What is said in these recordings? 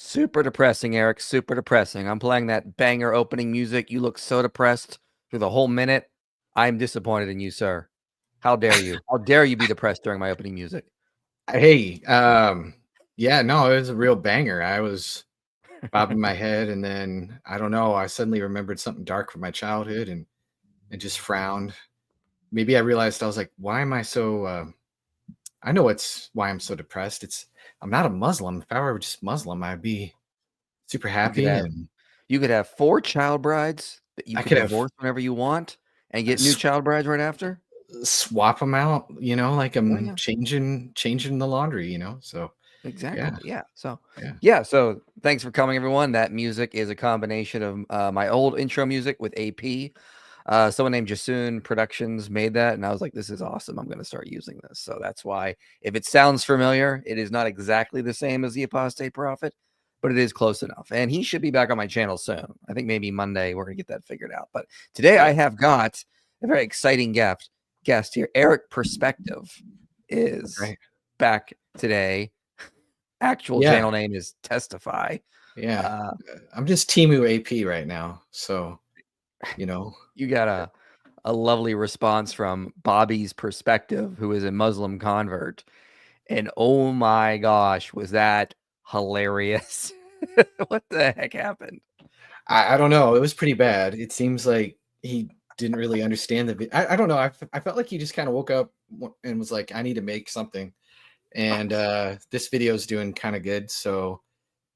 Super depressing, Eric. Super depressing. I'm playing that banger opening music. You look so depressed through the whole minute. I'm disappointed in you, sir. How dare you? How dare you be depressed during my opening music? Hey, yeah, no, it was a real banger. I was bobbing my head, and then I don't know, I suddenly remembered something dark from my childhood and just frowned. Maybe I realized I was like, why am I so I know it's why I'm so depressed. I'm not a Muslim. If I were just Muslim, I'd be super happy and You could have 4 child brides that you I could could have divorce whenever you want and get new child brides right after. swap them out, like Oh, I'm yeah. changing the laundry, So Exactly. Yeah. So, yeah. So thanks for coming, everyone. That music is a combination of my old intro music with AP. Someone named Jasoon Productions made that, and I was like, this is awesome. I'm going to start using this. So that's why, if it sounds familiar, it is not exactly the same as the Apostate Prophet, but it is close enough. And he should be back on my channel soon. I think maybe Monday we're going to get that figured out. But today I have got a very exciting guest here. Erik Perspective is back today. Actual channel name is Testify. Yeah. I'm just Timu AP right now. So, you got a lovely response from Bobby's Perspective, who is a Muslim convert. And oh my gosh, was that hilarious. What the heck happened? I don't know. It was pretty bad. It seems like he didn't really understand I don't know. I felt like he just kind of woke up and was like, I need to make something. And this video is doing kind of good. So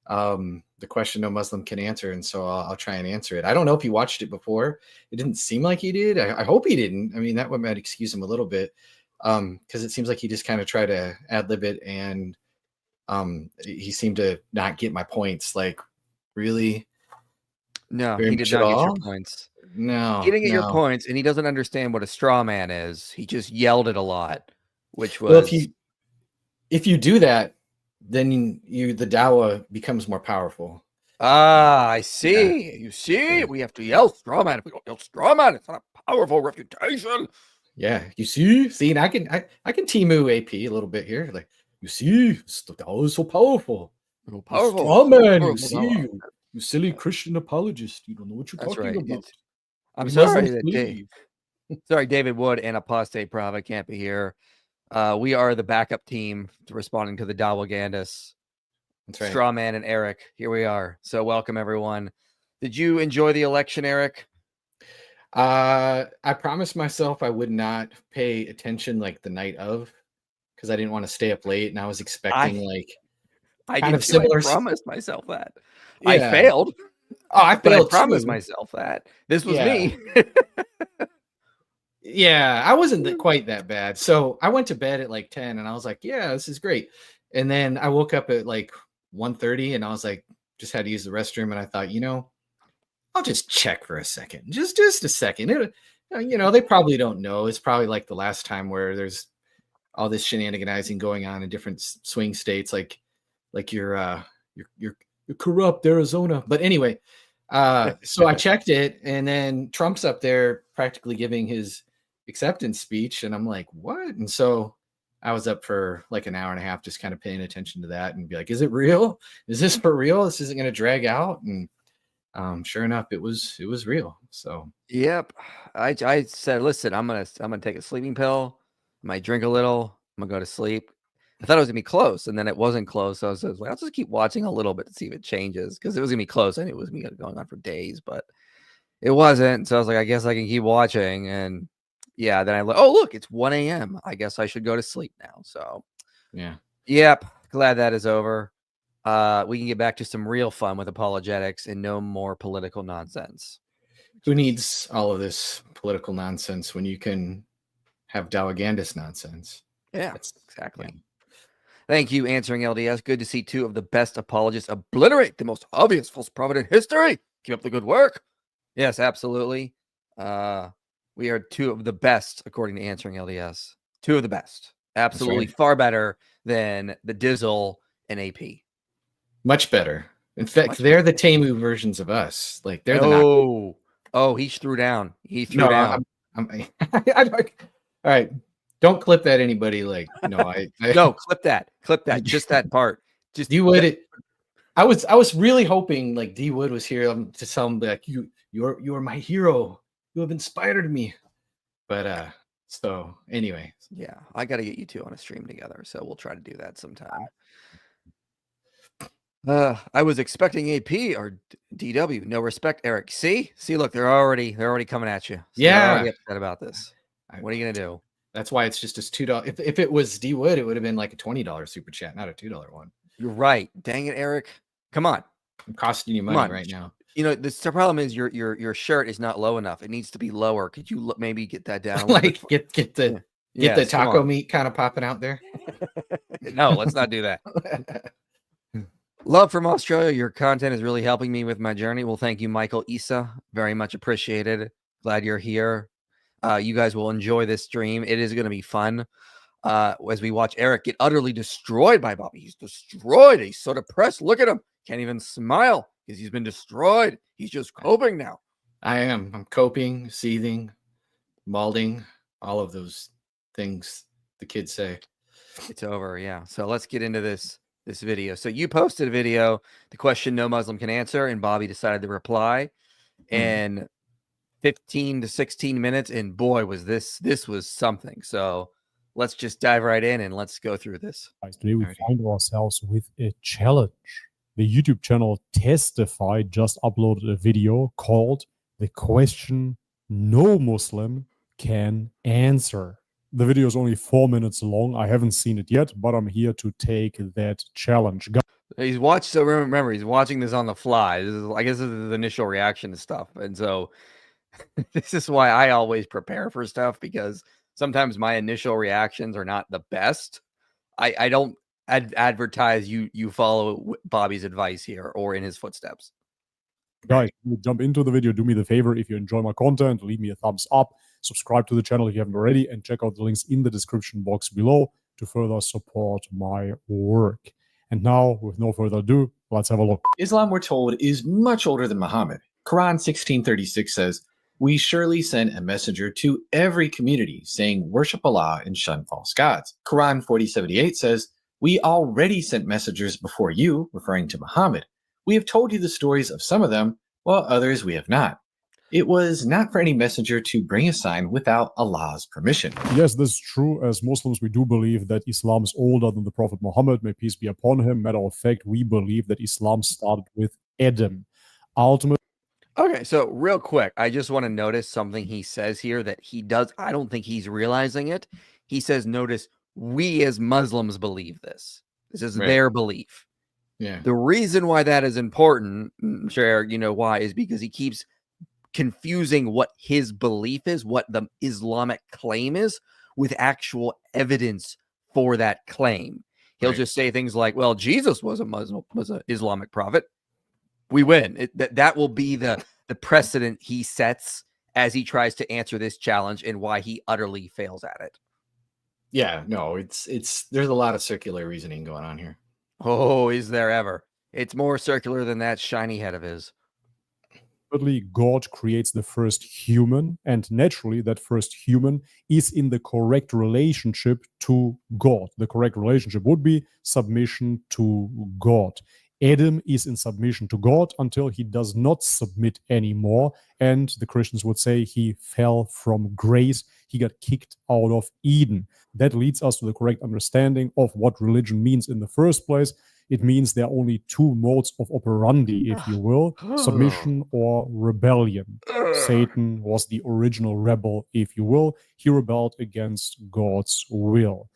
the question no Muslim can answer. And so I'll try and answer it. I don't know if he watched it before. It didn't seem like he did. I hope he didn't. I mean, that might excuse him a little bit. Because it seems like he just kind of tried to ad lib it, and he seemed to not get my points. Like, really? No, he did not get your points. No, he didn't get your points, and he doesn't understand what a straw man is. He just yelled it a lot, which was well, if you do that, then the dawah becomes more powerful. I see. Yeah. You see, we have to yell straw man. If we don't yell straw man, it's not a powerful refutation. Yeah, you see, and I can Timu AP a little bit here. Like, you see, the dawah is so powerful. Straw man, you see, you silly Christian apologist. You don't know what you're talking about. I'm sorry that sorry, David Wood and Apostate Prophet can't be here. We are the backup team responding to the Dawagandis. That's right. Strawman and Erik, here we are. So welcome, everyone. Did you enjoy the election, Erik? I promised myself I would not pay attention like the night of, because I didn't want to stay up late, and I was expecting I promised myself that. Yeah. I failed. Oh, I failed. But I promised myself that. This was me. Yeah, I wasn't quite that bad. So I went to bed at like 10, and I was like, yeah, this is great. And then I woke up at like 1:30, and I was like, just had to use the restroom, and I thought, I'll just check for a second. Just a second. They probably don't know. It's probably like the last time where there's all this shenaniganizing going on in different swing states, like you're corrupt Arizona. But anyway, so I checked it, and then Trump's up there practically giving his acceptance speech, and I'm like, what? And so I was up for like an hour and a half just kind of paying attention to that and be like, is it real? Is this for real? This isn't going to drag out? And sure enough, it was real. So yep, I said, listen, I'm gonna take a sleeping pill. I might drink a little, I'm gonna go to sleep. I thought it was gonna be close, and then it wasn't close. So I was like, I'll just keep watching a little bit to see if it changes because it was gonna be close. I knew it was gonna be going on for days, but it wasn't. So I was like, I guess I can keep watching. And yeah, then oh look, it's 1 a.m. I guess I should go to sleep now. So Yeah. Yep. Glad that is over. We can get back to some real fun with apologetics and no more political nonsense. Who needs all of this political nonsense when you can have Dawagandist nonsense? Yeah, exactly. Yeah. Thank you, Answering LDS. Good to see two of the best apologists obliterate the most obvious false prophet in history. Keep up the good work. Yes, absolutely. We are two of the best, according to Answering LDS. Two of the best. Absolutely right. Far better than the Dizzle and AP. Much better. In fact, they're the Temu versions of us. Like they're the Oh, he threw down. He threw down. All right. Don't clip that, anybody. Like, no, no, clip that. Clip that. Just that part. Just D Wood. I was really hoping like D Wood was here to tell him like you're my hero. You have inspired me. But so anyway. Yeah, I gotta get you two on a stream together. So we'll try to do that sometime. I was expecting AP or DW. No respect, Eric. See, look, they're already coming at you. So yeah, they're already upset about this. What are you gonna do? That's why it's just $2. If it was D Wood, it would have been like a $20 super chat, not a $2 one. You're right. Dang it, Eric. Come on. I'm costing you money right now. You know, the problem is your shirt is not low enough. It needs to be lower. Could you maybe get that down? Like get the taco meat kind of popping out there? No, let's not do that. Love from Australia. Your content is really helping me with my journey. Well, thank you, Michael Issa. Very much appreciated. Glad you're here. You guys will enjoy this stream. It is going to be fun as we watch Eric get utterly destroyed by Bobby. He's destroyed. He's so depressed. Look at him. Can't even smile because he's been destroyed. He's just coping now. I am. I'm coping, seething, malding, all of those things the kids say. It's over. Yeah. So let's get into this video. So you posted a video, the question no Muslim can answer, and Bobby decided to reply. And 15 to 16 minutes, and boy, was this was something. So let's just dive right in and let's go through this. Today we find ourselves with a challenge. The YouTube channel Testify just uploaded a video called The Question No Muslim Can Answer. The video is only 4 minutes long. I haven't seen it yet, but I'm here to take that challenge. He's watched, so remember, he's watching this on the fly. I guess this is his initial reaction to stuff. And so this is why I always prepare for stuff, because sometimes my initial reactions are not the best. I don't advertise you follow Bobby's advice here or in his footsteps. Guys, jump into the video. Do me the favor. If you enjoy my content, leave me a thumbs up. Subscribe to the channel if you haven't already, and check out the links in the description box below to further support my work. And now, with no further ado, let's have a look. Islam, we're told, is much older than Muhammad. Quran 1636 says, "We surely sent a messenger to every community, saying, worship Allah and shun false gods." Quran 4078 says, "We already sent messengers before you," referring to Muhammad. "We have told you the stories of some of them, while others we have not. It was not for any messenger to bring a sign without Allah's permission." Yes, this is true. As Muslims, we do believe that Islam is older than the Prophet Muhammad, may peace be upon him. Matter of fact, we believe that Islam started with Adam. Ultimately. Okay, so real quick, I just want to notice something he says here that he does. I don't think he's realizing it. He says, notice, we as Muslims believe this. This is their belief. Yeah. The reason why that is important, I'm sure you know why, is because he keeps confusing what his belief is, what the Islamic claim is, with actual evidence for that claim. He'll just say things like, well, Jesus was a Muslim, was an Islamic prophet. We win. That will be the precedent he sets as he tries to answer this challenge, and why he utterly fails at it. Yeah, no, it's there's a lot of circular reasoning going on here. Oh, is there ever? It's more circular than that shiny head of his. God creates the first human, and naturally that first human is in the correct relationship to God. The correct relationship would be submission to God. Adam is in submission to God until he does not submit anymore. And the Christians would say he fell from grace. He got kicked out of Eden. That leads us to the correct understanding of what religion means in the first place. It means there are only two modes of operandi, if you will, submission or rebellion. Satan was the original rebel, if you will. He rebelled against God's will.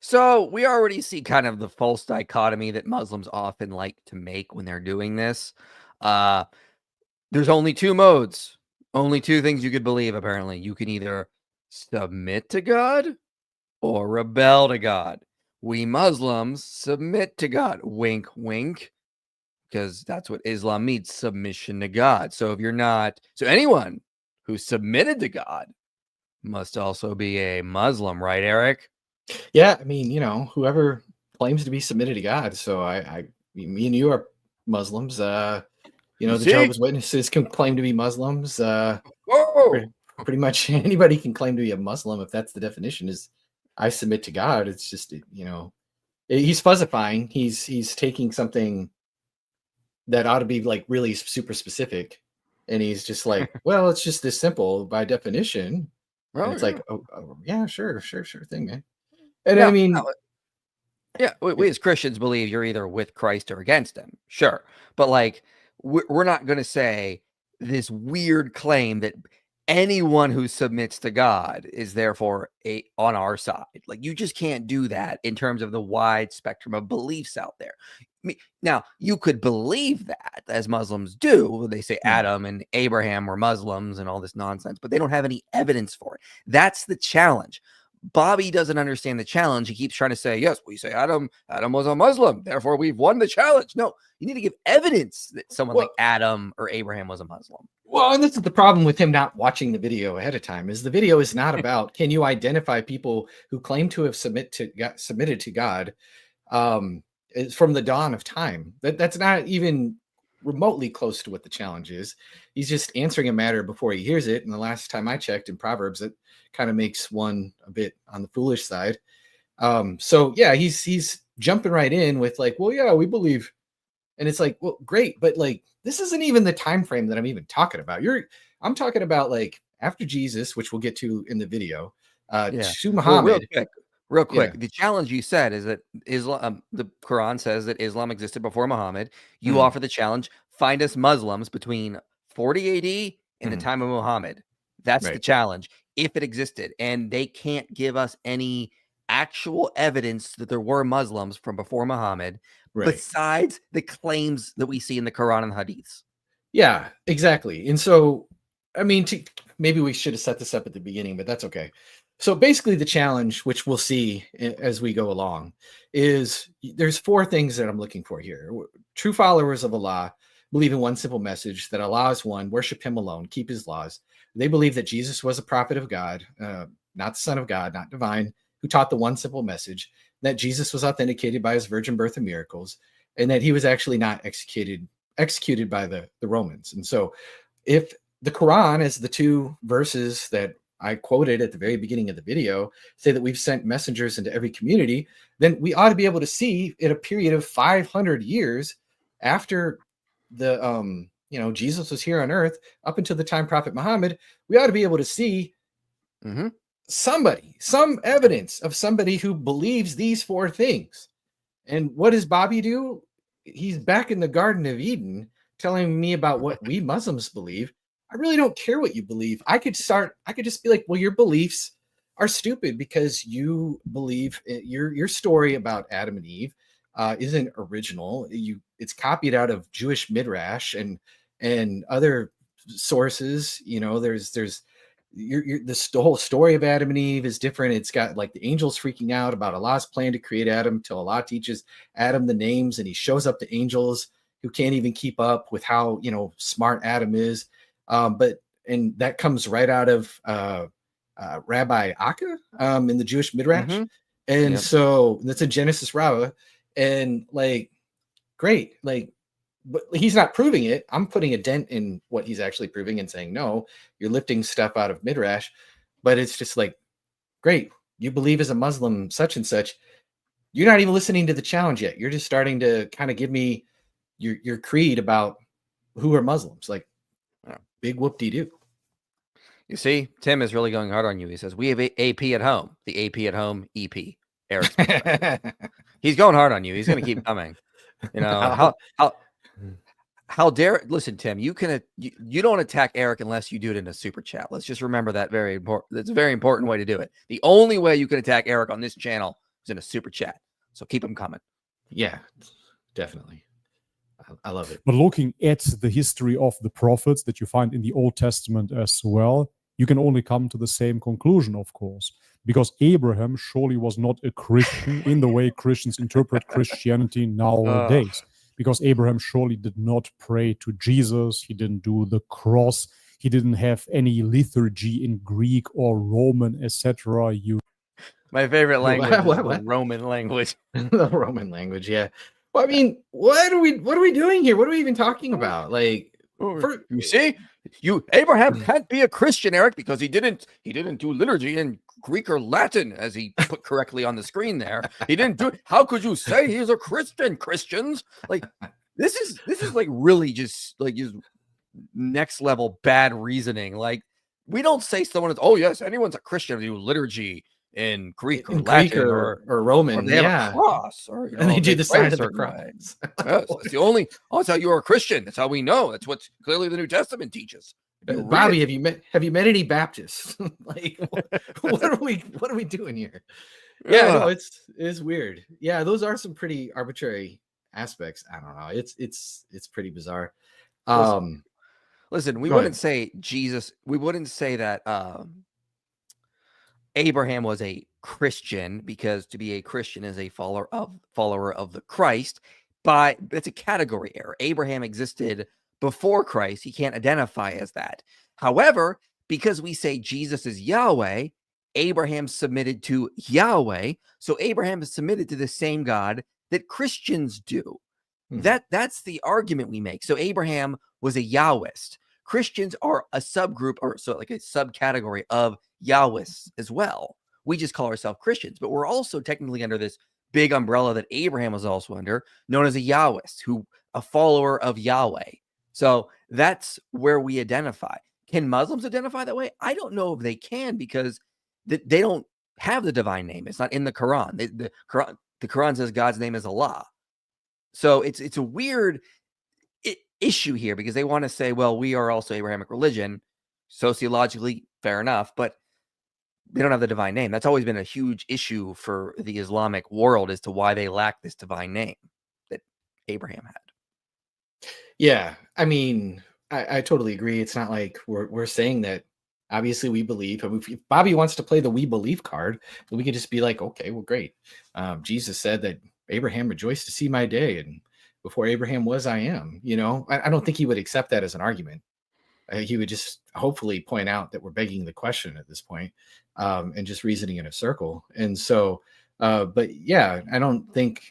So we already see kind of the false dichotomy that Muslims often like to make when they're doing this. There's only two modes, only two things you could believe, apparently. You can either submit to God or rebel to God. We Muslims submit to God. Wink, wink. Because that's what Islam means, submission to God. So if you're not, so anyone who submitted to God must also be a Muslim, right, Eric? Yeah, I mean, whoever claims to be submitted to God. So me and you are Muslims. The Jehovah's Witnesses can claim to be Muslims. Pretty much anybody can claim to be a Muslim if that's the definition. Is I submit to God. It's just he's fuzzifying. He's taking something that ought to be like really super specific, and he's just like, well, it's just this simple by definition. And it's like, oh, yeah, sure thing, man. And I mean, yeah, we as Christians believe you're either with Christ or against him, sure, but like we're not going to say this weird claim that anyone who submits to God is therefore on our side. Like, you just can't do that in terms of the wide spectrum of beliefs out there. Now, you could believe that, as Muslims do. They say Adam and Abraham were Muslims and all this nonsense, but they don't have any evidence for it. That's the challenge. Bobby doesn't understand the challenge. He keeps trying to say, yes, we say Adam was a Muslim, therefore we've won the challenge. No, you need to give evidence that someone like Adam or Abraham was a Muslim. Well, and this is the problem with him not watching the video ahead of time, is the video is not about, can you identify people who claim to have submitted to God from the dawn of time. That's not even remotely close to what the challenge is. He's just answering a matter before he hears it. And the last time I checked in Proverbs, it kind of makes one a bit on the foolish side. So yeah, he's jumping right in with like, well, yeah, we believe. And it's like, well, great. But like, this isn't even the time frame that I'm even talking about. I'm talking about like after Jesus, which we'll get to in the video, to Muhammad. Well, real quick. The challenge you said is that Islam, the Quran says that Islam existed before Muhammad. You offer the challenge, find us Muslims between 40 AD and the time of Muhammad. That's the challenge, if it existed. And they can't give us any actual evidence that there were Muslims from before Muhammad, besides the claims that we see in the Quran and the Hadiths. Yeah, exactly. And so, I mean, maybe we should have set this up at the beginning, but that's okay. So basically the challenge, which we'll see as we go along, is there's four things that I'm looking for here. True followers of Allah believe in one simple message, that Allah is one, worship him alone, keep his laws. They believe that Jesus was a prophet of God, not the son of God, not divine, who taught the one simple message, that Jesus was authenticated by his virgin birth and miracles, and that he was actually not executed by the Romans. And so if the Quran, as the two verses that I quoted at the very beginning of the video, say that we've sent messengers into every community, then we ought to be able to see in a period of 500 years after the Jesus was here on earth up until the time Prophet Muhammad, we ought to be able to see some evidence of somebody who believes these four things. And what does Bobby do? He's back in the Garden of Eden telling me about what we Muslims believe. I really don't care what you believe. I could just be like, well, your beliefs are stupid because you believe your story about Adam and Eve isn't original. It's copied out of Jewish midrash and other sources. There's the whole story of Adam and Eve is different. It's got like the angels freaking out about Allah's plan to create Adam till Allah teaches Adam the names, and he shows up the angels who can't even keep up with how smart Adam is. And that comes right out of Rabbi Akka in the Jewish midrash. And so that's a Genesis Rabbah, and like, great, like, but he's not proving it. I'm putting a dent in what he's actually proving and saying, no, you're lifting stuff out of midrash. But it's just like, great, you believe as a Muslim such and such. You're not even listening to the challenge yet. You're just starting to kind of give me your creed about who are Muslims. Like, Yeah. big whoop-de-doo. You see, Tim is really going hard on you. He says, we have AP at home. The AP at home, EP. Eric's he's going hard on you. He's going to keep coming. You know, how dare, listen, Tim, you don't attack Eric unless you do it in a super chat. Let's just remember that very important. That's a very important way to do it. The only way you can attack Eric on this channel is in a super chat. So keep them coming. Yeah, definitely. I love it. But looking at the history of the prophets that you find in the Old Testament as well, you can only come to the same conclusion, of course, because Abraham surely was not a Christian in the way Christians interpret Christianity nowadays. Because Abraham surely did not pray to Jesus. He didn't do the cross. He didn't have any liturgy in Greek or Roman, etc. My favorite language is What? the Roman language. The Roman language, yeah. Well, I mean, what are we doing here? What are we even talking about? Like, you see, Abraham can't be a Christian, Eric, because he didn't do liturgy in Greek or Latin, as he put correctly on the screen there. He didn't do it. How could you say he's a Christian? Christians, like, this is like really just like just next level bad reasoning. Like, we don't say someone is, oh yes, anyone's a Christian if you do liturgy in Greek or Latin or Roman, or they have a cross, or and they do the sign of the cross. Yes, that's the only. Oh, that's how you are a Christian. That's how we know. That's what clearly the New Testament teaches. Bobby, have you met any Baptists? Like, what are we doing here? Yeah, no, it's weird. Yeah, those are some pretty arbitrary aspects. I don't know. It's pretty bizarre. Listen, we wouldn't say Jesus. We wouldn't say that Abraham was a Christian, because to be a Christian is a follower of the Christ. But it's a category error. Abraham existed before Christ. He can't identify as that. However, because we say Jesus is Yahweh, Abraham submitted to Yahweh. So Abraham is submitted to the same God that Christians do. That's the argument we make. So Abraham was a Yahwist. Christians are a subgroup, or so like a subcategory of Yahwists as well. We just call ourselves Christians, but we're also technically under this big umbrella that Abraham was also under, known as a Yahwist, a follower of Yahweh. So that's where we identify. Can Muslims identify that way? I don't know if they can, because they don't have the divine name. It's not in the Quran. The Quran says God's name is Allah. So it's a weird issue here, because they want to say, well, we are also Abrahamic religion. Sociologically, fair enough, but they don't have the divine name. That's always been a huge issue for the Islamic world, as to why they lack this divine name that Abraham had. Yeah, I mean, I totally agree. It's not like we're saying that. Obviously, we believe. I mean, if Bobby wants to play the "we believe" card, then we can just be like, okay, well, great. Jesus said that Abraham rejoiced to see my day, and before Abraham was, I am. You know, I don't think he would accept that as an argument. He would just hopefully point out that we're begging the question at this point, and just reasoning in a circle. And so, but yeah, I don't think,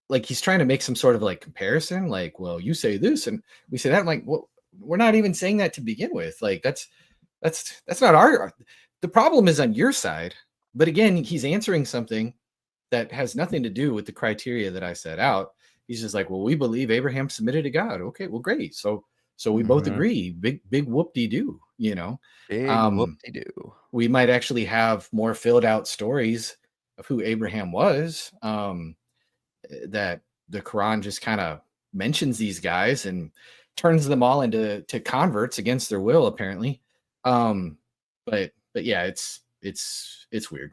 like, he's trying to make some sort of like comparison, like, well, you say this and we say that. I'm like, well, we're not even saying that to begin with. Like, that's not the problem is on your side. But again, he's answering something that has nothing to do with the criteria that I set out. He's just like, well, we believe Abraham submitted to God. Okay, well, great. So we both agree. Big whoop-de-doo, you know. Big whoop-de-doo. We might actually have more filled out stories of who Abraham was, that the Quran just kind of mentions these guys and turns them all into converts against their will, apparently. But yeah, it's weird.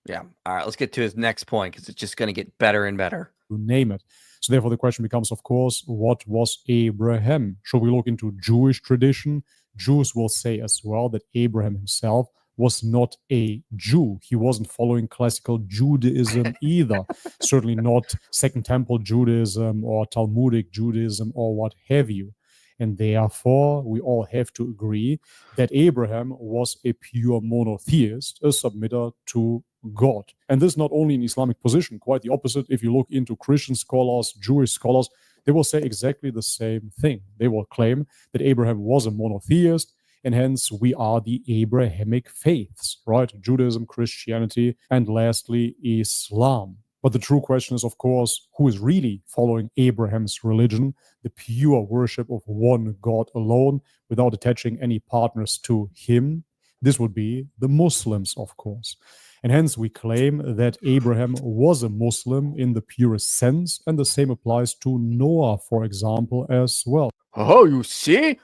Yeah. All right, let's get to his next point, because it's just going to get better and better. You name it. So therefore the question becomes, of course, what was Abraham? Should we look into Jewish tradition? Jews will say as well that Abraham himself was not a Jew. He wasn't following classical Judaism either. Certainly not Second Temple Judaism or Talmudic Judaism or what have you. And therefore, we all have to agree that Abraham was a pure monotheist, a submitter to God. And this is not only an Islamic position, quite the opposite. If you look into Christian scholars, Jewish scholars, they will say exactly the same thing. They will claim that Abraham was a monotheist, and hence we are the Abrahamic faiths, right? Judaism, Christianity, and lastly, Islam. But the true question is, of course, who is really following Abraham's religion, the pure worship of one God alone, without attaching any partners to him? This would be the Muslims, of course. And hence we claim that Abraham was a Muslim in the purest sense, and the same applies to Noah, for example, as well. Oh, you see,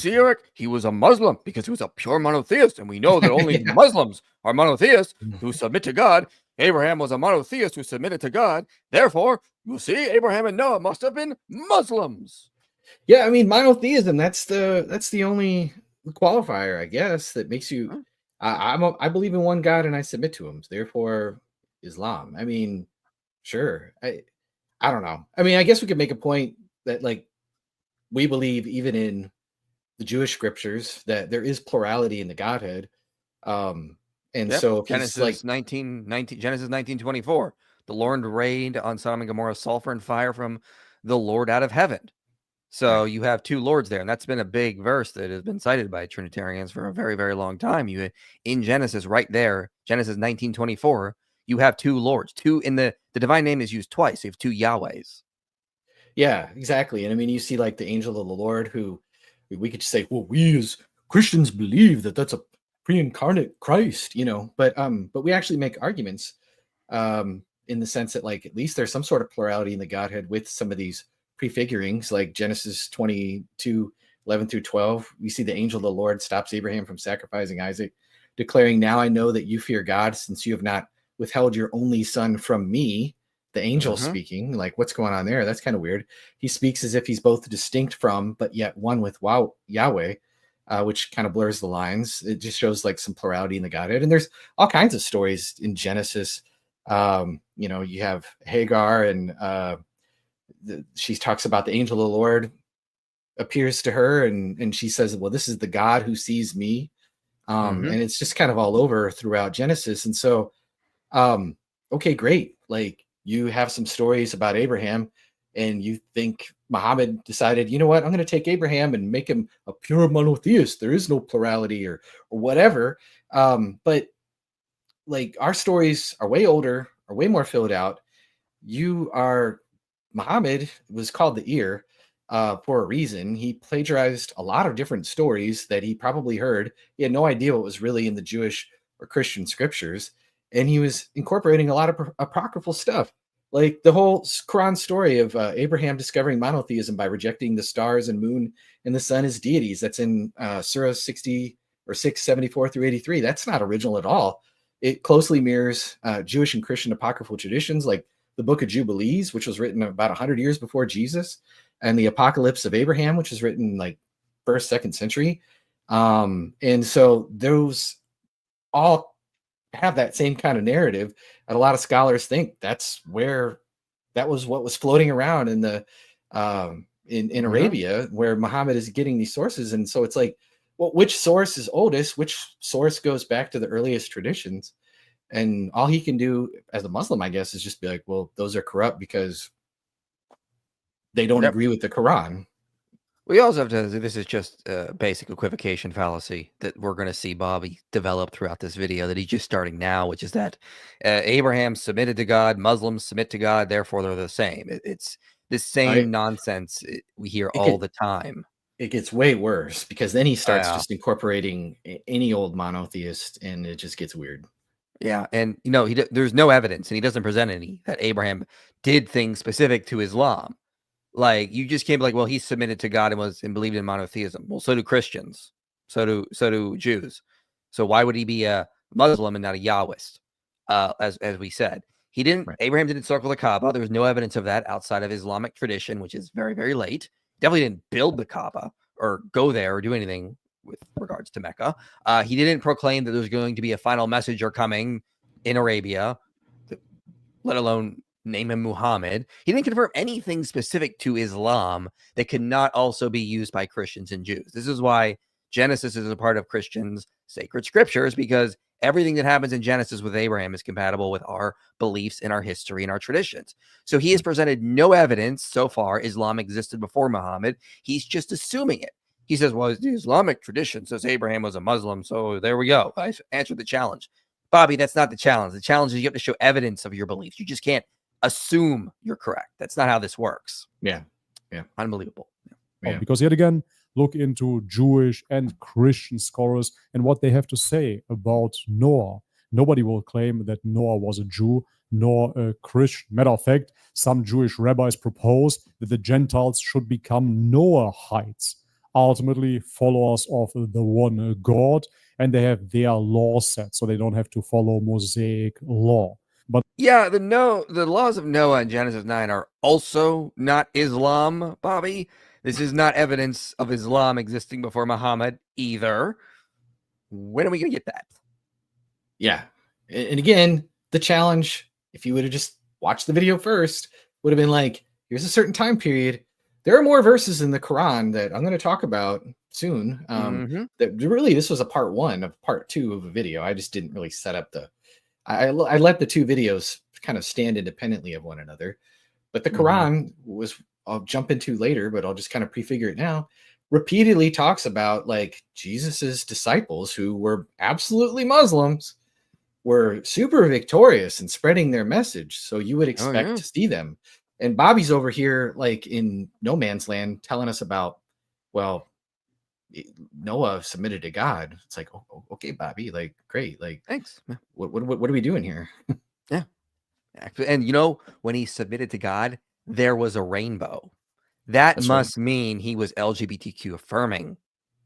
Eric, he was a Muslim because he was a pure monotheist, and we know that only Yeah. Muslims are monotheists who submit to God. Abraham was a monotheist who submitted to God. Therefore, you see, Abraham and Noah must have been Muslims. Yeah, I mean, monotheism, that's the only qualifier, I guess, that makes you I believe in one God and I submit to him. Therefore, Islam. I mean, sure. I don't know. I mean, I guess we could make a point that, like, we believe even in the Jewish scriptures that there is plurality in the Godhead. And Yep. so if Genesis he's like 19, Genesis 19:24, the Lord rained on Sodom and Gomorrah sulfur and fire from the Lord out of heaven. So Right. you have two lords there, and that's been a big verse that has been cited by Trinitarians for a very, very long time. You in Genesis, right there, Genesis 19:24, you have two lords. Two in the divine name is used twice. You have two Yahwehs. Yeah, exactly. And I mean, you see like the angel of the Lord, who we could say, well, we as Christians believe that that's a pre-incarnate Christ, but we actually make arguments in the sense that, like, at least there's some sort of plurality in the Godhead with some of these prefigurings, like Genesis 22:11-12. We see the angel of the Lord stops Abraham from sacrificing Isaac, declaring, now I know that you fear God, since you have not withheld your only son from me. The angel speaking, like, what's going on there? That's kind of weird. He speaks as if he's both distinct from, but yet one with Yahweh, which kind of blurs the lines. It just shows like some plurality in the Godhead. And there's all kinds of stories in Genesis. You have Hagar, and she talks about the angel of the Lord appears to her, and she says, well, this is the God who sees me. And it's just kind of all over throughout Genesis. And so, okay, great. Like, you have some stories about Abraham, and you think Muhammad decided, you know what, I'm going to take Abraham and make him a pure monotheist. There is no plurality or whatever. But like, our stories are way older, are way more filled out. Muhammad was called the ear for a reason. He plagiarized a lot of different stories that he probably heard. He had no idea what was really in the Jewish or Christian scriptures. And he was incorporating a lot of apocryphal stuff, like the whole Quran story of Abraham discovering monotheism by rejecting the stars and moon and the sun as deities. That's in Surah 60 or 674-83. That's not original at all. It closely mirrors Jewish and Christian apocryphal traditions, like the Book of Jubilees, which was written about 100 years before Jesus, and the Apocalypse of Abraham, which was written like 1st, 2nd century. And so those all have that same kind of narrative, and a lot of scholars think that was what was floating around in the in Arabia, where Muhammad is getting these sources. And so it's like, well, which source is oldest? Which source goes back to the earliest traditions? And all he can do as a Muslim, I guess, is just be like, well, those are corrupt because they don't agree with the Quran. We also have to, this is just a basic equivocation fallacy that we're going to see Bobby develop throughout this video, that he's just starting now, which is that Abraham submitted to God, Muslims submit to God, therefore they're the same. It's this same nonsense we hear all the time. It gets way worse, because then he starts just incorporating any old monotheist, and it just gets weird. Yeah, and there's no evidence, and he doesn't present any, that Abraham did things specific to Islam. Like, you just can't be like, well, he submitted to God and believed in monotheism. Well, so do Christians. So do Jews. So why would he be a Muslim and not a Yahwist? As we said, he didn't. Right. Abraham didn't circle the Kaaba. There was no evidence of that outside of Islamic tradition, which is very, very late. Definitely didn't build the Kaaba or go there or do anything with regards to Mecca. He didn't proclaim that there's going to be a final messenger coming in Arabia, let alone name him Muhammad. He didn't confirm anything specific to Islam that could not also be used by Christians and Jews. This is why Genesis is a part of Christians' sacred scriptures, because everything that happens in Genesis with Abraham is compatible with our beliefs and our history and our traditions. So he has presented no evidence so far Islam existed before Muhammad. He's just assuming it. He says, well, the Islamic tradition says Abraham was a Muslim, so there we go. I answered the challenge. Bobby, that's not the challenge. The challenge is you have to show evidence of your beliefs. You just can't assume you're correct. That's not how this works. Yeah. Unbelievable. Yeah. Because yet again, look into Jewish and Christian scholars and what they have to say about Noah. Nobody will claim that Noah was a Jew nor a Christian. Matter of fact, some Jewish rabbis propose that the Gentiles should become Noahites, ultimately followers of the one God, and they have their law set, so they don't have to follow Mosaic law. But yeah, the laws of Noah in Genesis 9 are also not Islam, Bobby. This is not evidence of Islam existing before Muhammad either. When are we going to get that? Yeah. And again, the challenge, if you would have just watched the video first, would have been like, here's a certain time period. There are more verses in the Quran that I'm going to talk about soon. That really, this was a part 1 of part 2 of a video. I just didn't really set up I let the 2 videos kind of stand independently of one another. But the Quran I'll jump into later, but I'll just kind of prefigure it now, repeatedly talks about like Jesus's disciples who were absolutely Muslims were super victorious in spreading their message. So you would expect to see them. And Bobby's over here like in no man's land telling us about, well, Noah submitted to God. It's like, oh, okay, Bobby, like, great. Like, thanks. What are we doing here? Yeah. And when he submitted to God, there was a rainbow. That must mean he was LGBTQ affirming,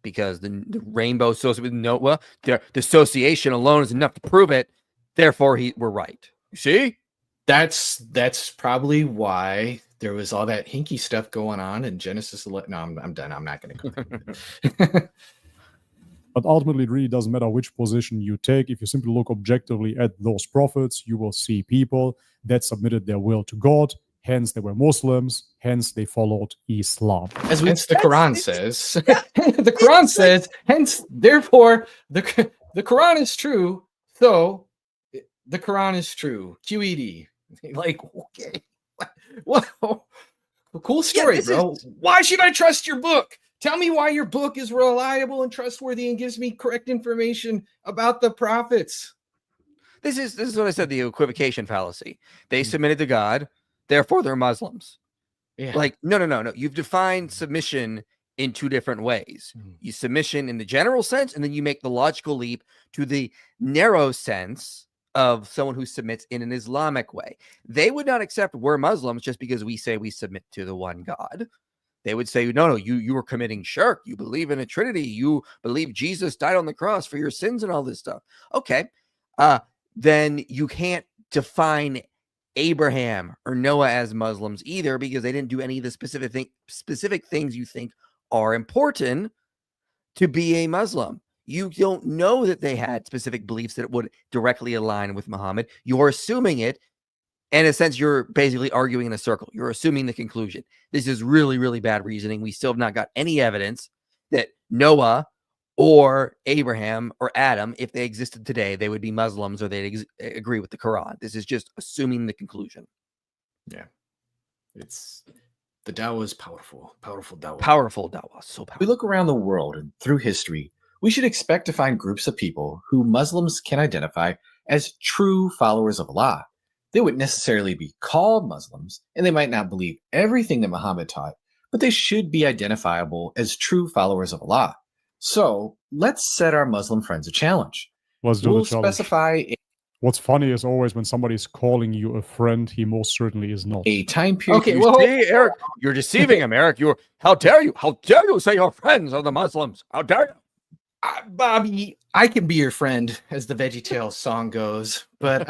because the rainbow associated with Noah, the association alone is enough to prove it. Therefore, we're right. You see? That's probably why there was all that hinky stuff going on in Genesis 11. No, I'm done. I'm not going to go. But ultimately, it really doesn't matter which position you take. If you simply look objectively at those prophets, you will see people that submitted their will to God. Hence, they were Muslims. Hence, they followed Islam. Hence, the Quran says. The Quran says. Hence, therefore, the Quran is true. So, the Quran is true. QED. Like, okay, what? Cool story, bro. Why should I trust your book? Tell me why your book is reliable and trustworthy and gives me correct information about the prophets. This is what I said, the equivocation fallacy. They submitted to God, therefore they're Muslims. Yeah. Like, no. You've defined submission in 2 different ways. You submission in the general sense, and then you make the logical leap to the narrow sense of someone who submits in an Islamic way. They would not accept we're Muslims just because we say we submit to the one God. They would say, no, you are committing shirk. You believe in a Trinity. You believe Jesus died on the cross for your sins and all this stuff. Okay. Then you can't define Abraham or Noah as Muslims either, because they didn't do any of the specific things you think are important to be a Muslim. You don't know that they had specific beliefs that would directly align with Muhammad. You're assuming it. And in a sense, you're basically arguing in a circle. You're assuming the conclusion. This is really, really bad reasoning. We still have not got any evidence that Noah or Abraham or Adam, if they existed today, they would be Muslims or they'd agree with the Quran. This is just assuming the conclusion. Yeah. The Dawah is powerful. Powerful Dawah. Powerful Dawah. So powerful. We look around the world and through history, we should expect to find groups of people who Muslims can identify as true followers of Allah. They wouldn't necessarily be called Muslims, and they might not believe everything that Muhammad taught, but they should be identifiable as true followers of Allah. So let's set our Muslim friends a challenge. Let's do we'll the challenge. Specify What's funny is always when somebody's calling you a friend, he most certainly is not. a time period. Okay, see, Eric, you're deceiving him, Eric. How dare you? How dare you say your friends are the Muslims? How dare you? Bobby, I can be your friend, as the VeggieTales song goes, but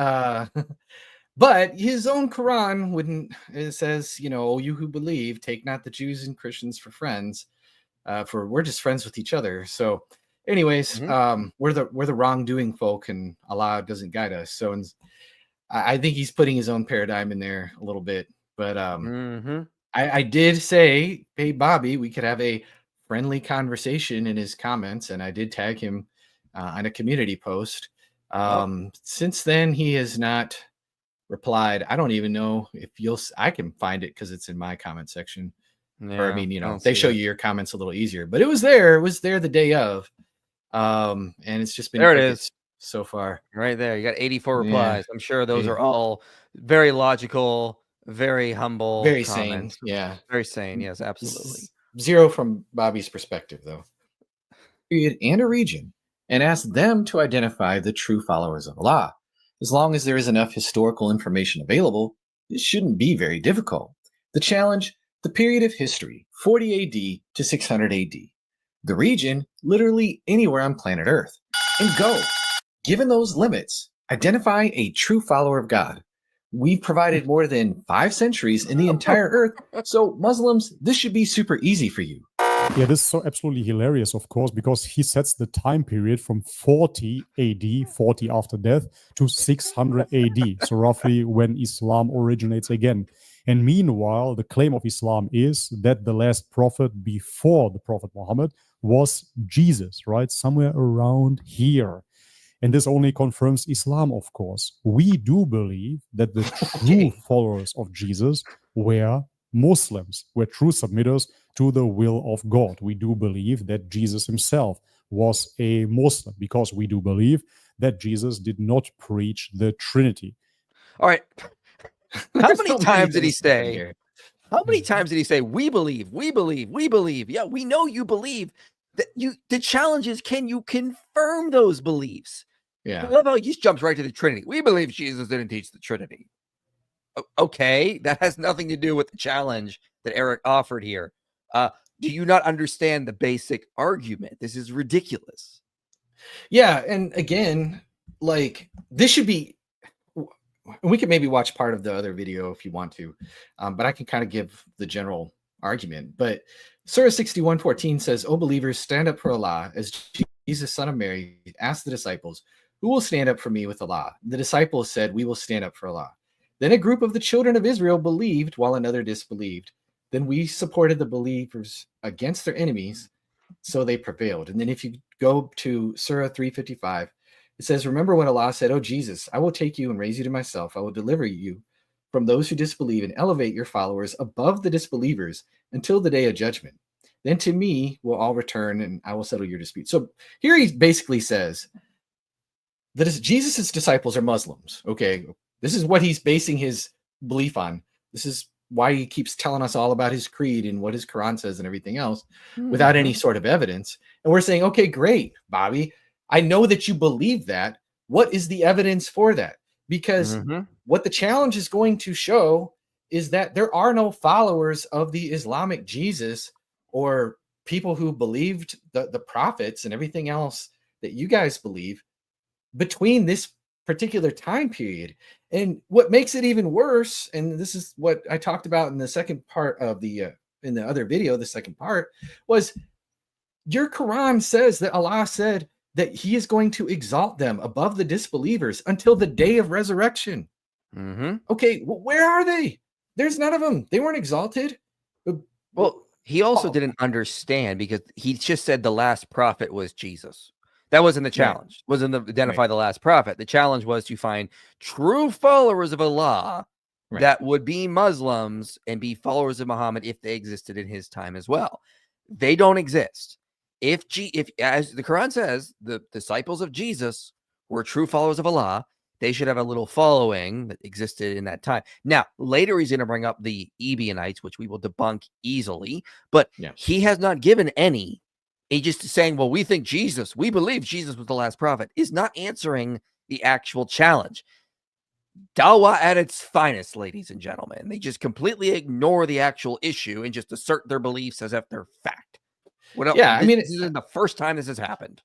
but his own Quran wouldn't. It says, you who believe, take not the Jews and Christians for friends, for we're just friends with each other. So, anyways, we're the wrongdoing folk, and Allah doesn't guide us. So, I think he's putting his own paradigm in there a little bit. But I did say, hey, Bobby, we could have a friendly conversation in his comments, and I did tag him on a community post. Since then, he has not replied. I don't even know if I can find it because it's in my comment section. Yeah, or I mean, they show you your comments a little easier, but it was there the day of. And it's just been there. It is. so far. Right there. You got 84 Yeah. replies. I'm sure those Yeah. are all very logical, very humble Very comments. sane. Yeah. Very sane. Yes, absolutely. Zero from Bobby's perspective, though. Period and a region, and ask them to identify the true followers of Allah. As long as there is enough historical information available, it shouldn't be very difficult. The challenge, the period of history, 40 AD to 600 AD. The region, literally anywhere on planet Earth. And go. Given those limits, identify a true follower of God. We've provided more than 5 centuries in the entire Earth, so Muslims, this should be super easy for you. Yeah, this is so absolutely hilarious, of course, because he sets the time period from 40 AD, 40 after death, to 600 AD, so roughly when Islam originates again. And meanwhile, the claim of Islam is that the last prophet before the Prophet Muhammad was Jesus, right? Somewhere around here. And this only confirms Islam, of course. We do believe that the true followers of Jesus were Muslims, were true submitters to the will of God. We do believe that Jesus himself was a Muslim because we do believe that Jesus did not preach the Trinity. All right. How many times did he say? Here. How many times did he say, we believe, we believe, we believe? Yeah, we know you believe. That the challenge is, can you confirm those beliefs? Yeah. I love how he just jumps right to the Trinity. We believe Jesus didn't teach the Trinity. Okay, that has nothing to do with the challenge that Erik offered here. Do you not understand the basic argument? This is ridiculous. Yeah, and again, like, this should be, we could maybe watch part of the other video if you want to, but I can kind of give the general argument. But Surah 61:14 says, "O believers, stand up for Allah, as Jesus, son of Mary, asked the disciples, who will stand up for me with Allah? The disciples said, we will stand up for Allah. Then a group of the children of Israel believed while another disbelieved. Then we supported the believers against their enemies, so they prevailed." And then if you go to Surah 3:55, it says, "Remember when Allah said, 'Oh Jesus, I will take you and raise you to myself. I will deliver you from those who disbelieve and elevate your followers above the disbelievers until the day of judgment. Then to me will all return and I will settle your dispute.'" So here he basically says that Jesus' disciples are Muslims. Okay, this is what he's basing his belief on. This is why he keeps telling us all about his creed and what his Quran says and everything else without any sort of evidence. And we're saying, okay, great, Bobby. I know that you believe that. What is the evidence for that? Because what the challenge is going to show is that there are no followers of the Islamic Jesus or people who believed the prophets and everything else that you guys believe between this particular time period. And what makes it even worse, and this is what I talked about in the second part of the in the other video, the second part, was your Quran says that Allah said that he is going to exalt them above the disbelievers until the day of resurrection. Okay, where are they? There's none of them. They weren't exalted. Well, he also didn't understand, because he just said the last prophet was Jesus. That wasn't the challenge. Right. Wasn't the identify the last prophet. The challenge was to find true followers of Allah that would be Muslims and be followers of Muhammad if they existed in his time as well. They don't exist. If as the Quran says, the disciples of Jesus were true followers of Allah, they should have a little following that existed in that time. Now, later he's going to bring up the Ebionites, which we will debunk easily, but he has not given any. He just saying, well, we think Jesus, we believe Jesus was the last prophet, is not answering the actual challenge. Dawah at its finest, ladies and gentlemen. They just completely ignore the actual issue and just assert their beliefs as if they're fact. What else? Yeah, I mean, this isn't the first time this has happened.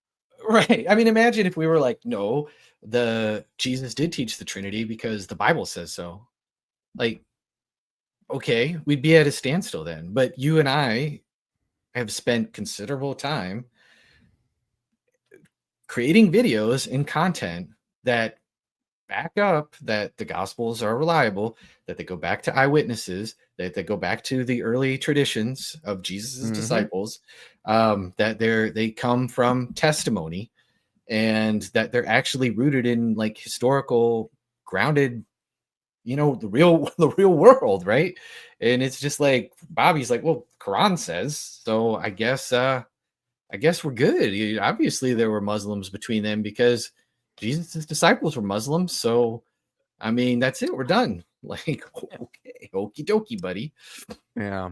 Right. I mean, imagine if we were like, no, Jesus did teach the Trinity because the Bible says so. Like, okay, we'd be at a standstill then. But you and I have spent considerable time creating videos and content that back up that the Gospels are reliable, that they go back to eyewitnesses, that they go back to the early traditions of Jesus' disciples, that they come from testimony, and that they're actually rooted in like historical, grounded, the real world, right? And it's just like Bobby's like, well, Quran says so. I guess we're good. Obviously, there were Muslims between them because Jesus' disciples were Muslims. So, I mean, that's it. We're done. Like, okay, okie dokie, buddy. Yeah.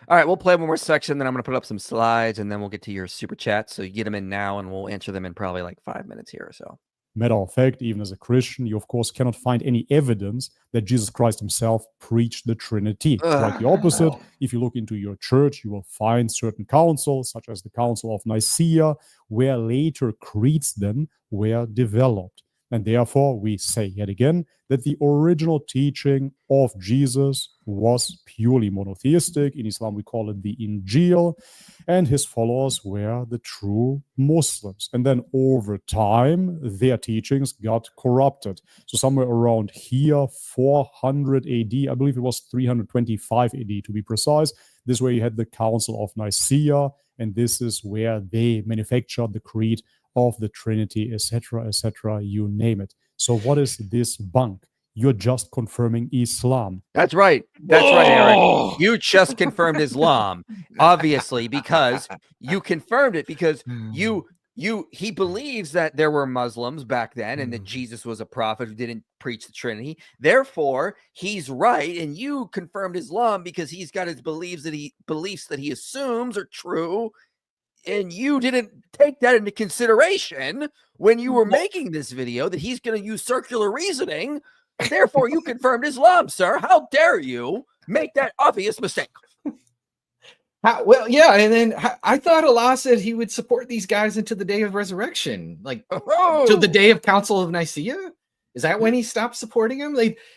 All right, we'll play one more section, then I'm going to put up some slides, and then we'll get to your super chats. So you get them in now, and we'll answer them in probably like 5 minutes here or so. Matter of fact, even as a Christian, you of course cannot find any evidence that Jesus Christ himself preached the Trinity. Quite the opposite. If you look into your church, you will find certain councils, such as the Council of Nicaea, where later creeds then were developed. And therefore, we say yet again that the original teaching of Jesus was purely monotheistic. In Islam, we call it the Injil, and his followers were the true Muslims. And then over time, their teachings got corrupted. So somewhere around here, 400 AD, I believe it was 325 AD to be precise, this is where you had the Council of Nicaea, and this is where they manufactured the creed of the Trinity, etc., you name it. So what is this bunk? You're just confirming Islam. That's right. That's right, Eric. You just confirmed Islam, obviously, because you confirmed it because he believes that there were Muslims back then and that Jesus was a prophet who didn't preach the Trinity. Therefore, he's right, and you confirmed Islam because he's got his beliefs that he assumes are true. And you didn't take that into consideration when you were making this video that he's going to use circular reasoning. Therefore, you confirmed Islam, sir. How dare you make that obvious mistake? Well, yeah. And then I thought Allah said he would support these guys into the day of resurrection, like to the day of Council of Nicaea. Is that when he stopped supporting him?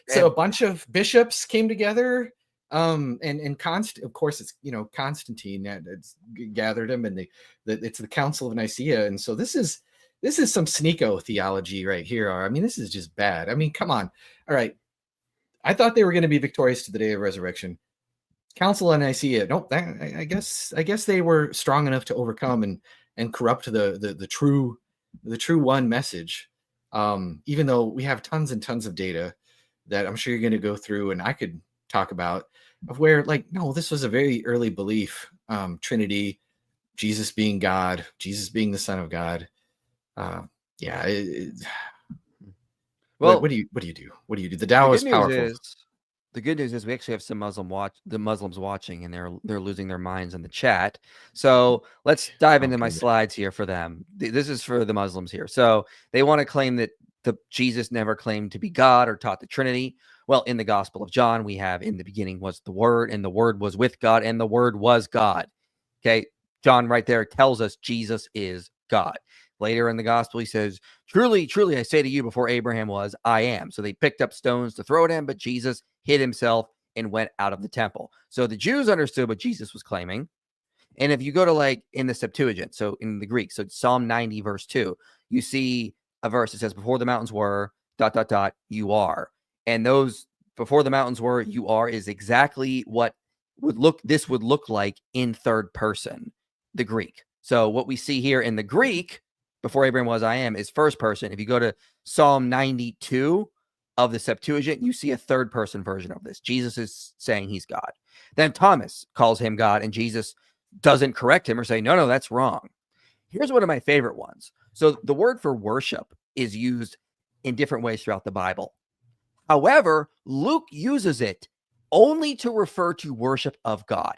So a bunch of bishops came together. And of course, it's Constantine that gathered him, and it's the Council of Nicaea, and so this is some sneako theology right here. I mean, this is just bad. I mean, come on. All right, I thought they were going to be victorious to the day of resurrection. Council of Nicaea. Nope. I guess they were strong enough to overcome and corrupt the true one message. Even though we have tons and tons of data that I'm sure you're going to go through, and I could talk about of where no, this was a very early belief, Trinity, Jesus being God, Jesus being the Son of God. Well, what do you do? The Tao is powerful. The good news is we actually have some Muslims watching, and they're losing their minds in the chat. So let's dive into my slides here for them. This is for the Muslims here. So they want to claim that Jesus never claimed to be God or taught the Trinity. Well, in the Gospel of John, we have in the beginning was the Word, and the Word was with God, and the Word was God. Okay, John right there tells us Jesus is God. Later in the Gospel, he says, truly, truly, I say to you, before Abraham was, I am. So they picked up stones to throw at him, but Jesus hid himself and went out of the temple. So the Jews understood what Jesus was claiming. And if you go to in the Septuagint, so in the Greek, so Psalm 90, verse 2, you see a verse that says, before the mountains were, ... you are. And those before the mountains were, you are is exactly what would look like in third person, the Greek. So what we see here in the Greek, before Abraham was, I am, is first person. If you go to Psalm 92 of the Septuagint, you see a third person version of this. Jesus is saying he's God. Then Thomas calls him God, and Jesus doesn't correct him or say, no, that's wrong. Here's one of my favorite ones. So the word for worship is used in different ways throughout the Bible. However, Luke uses it only to refer to worship of God.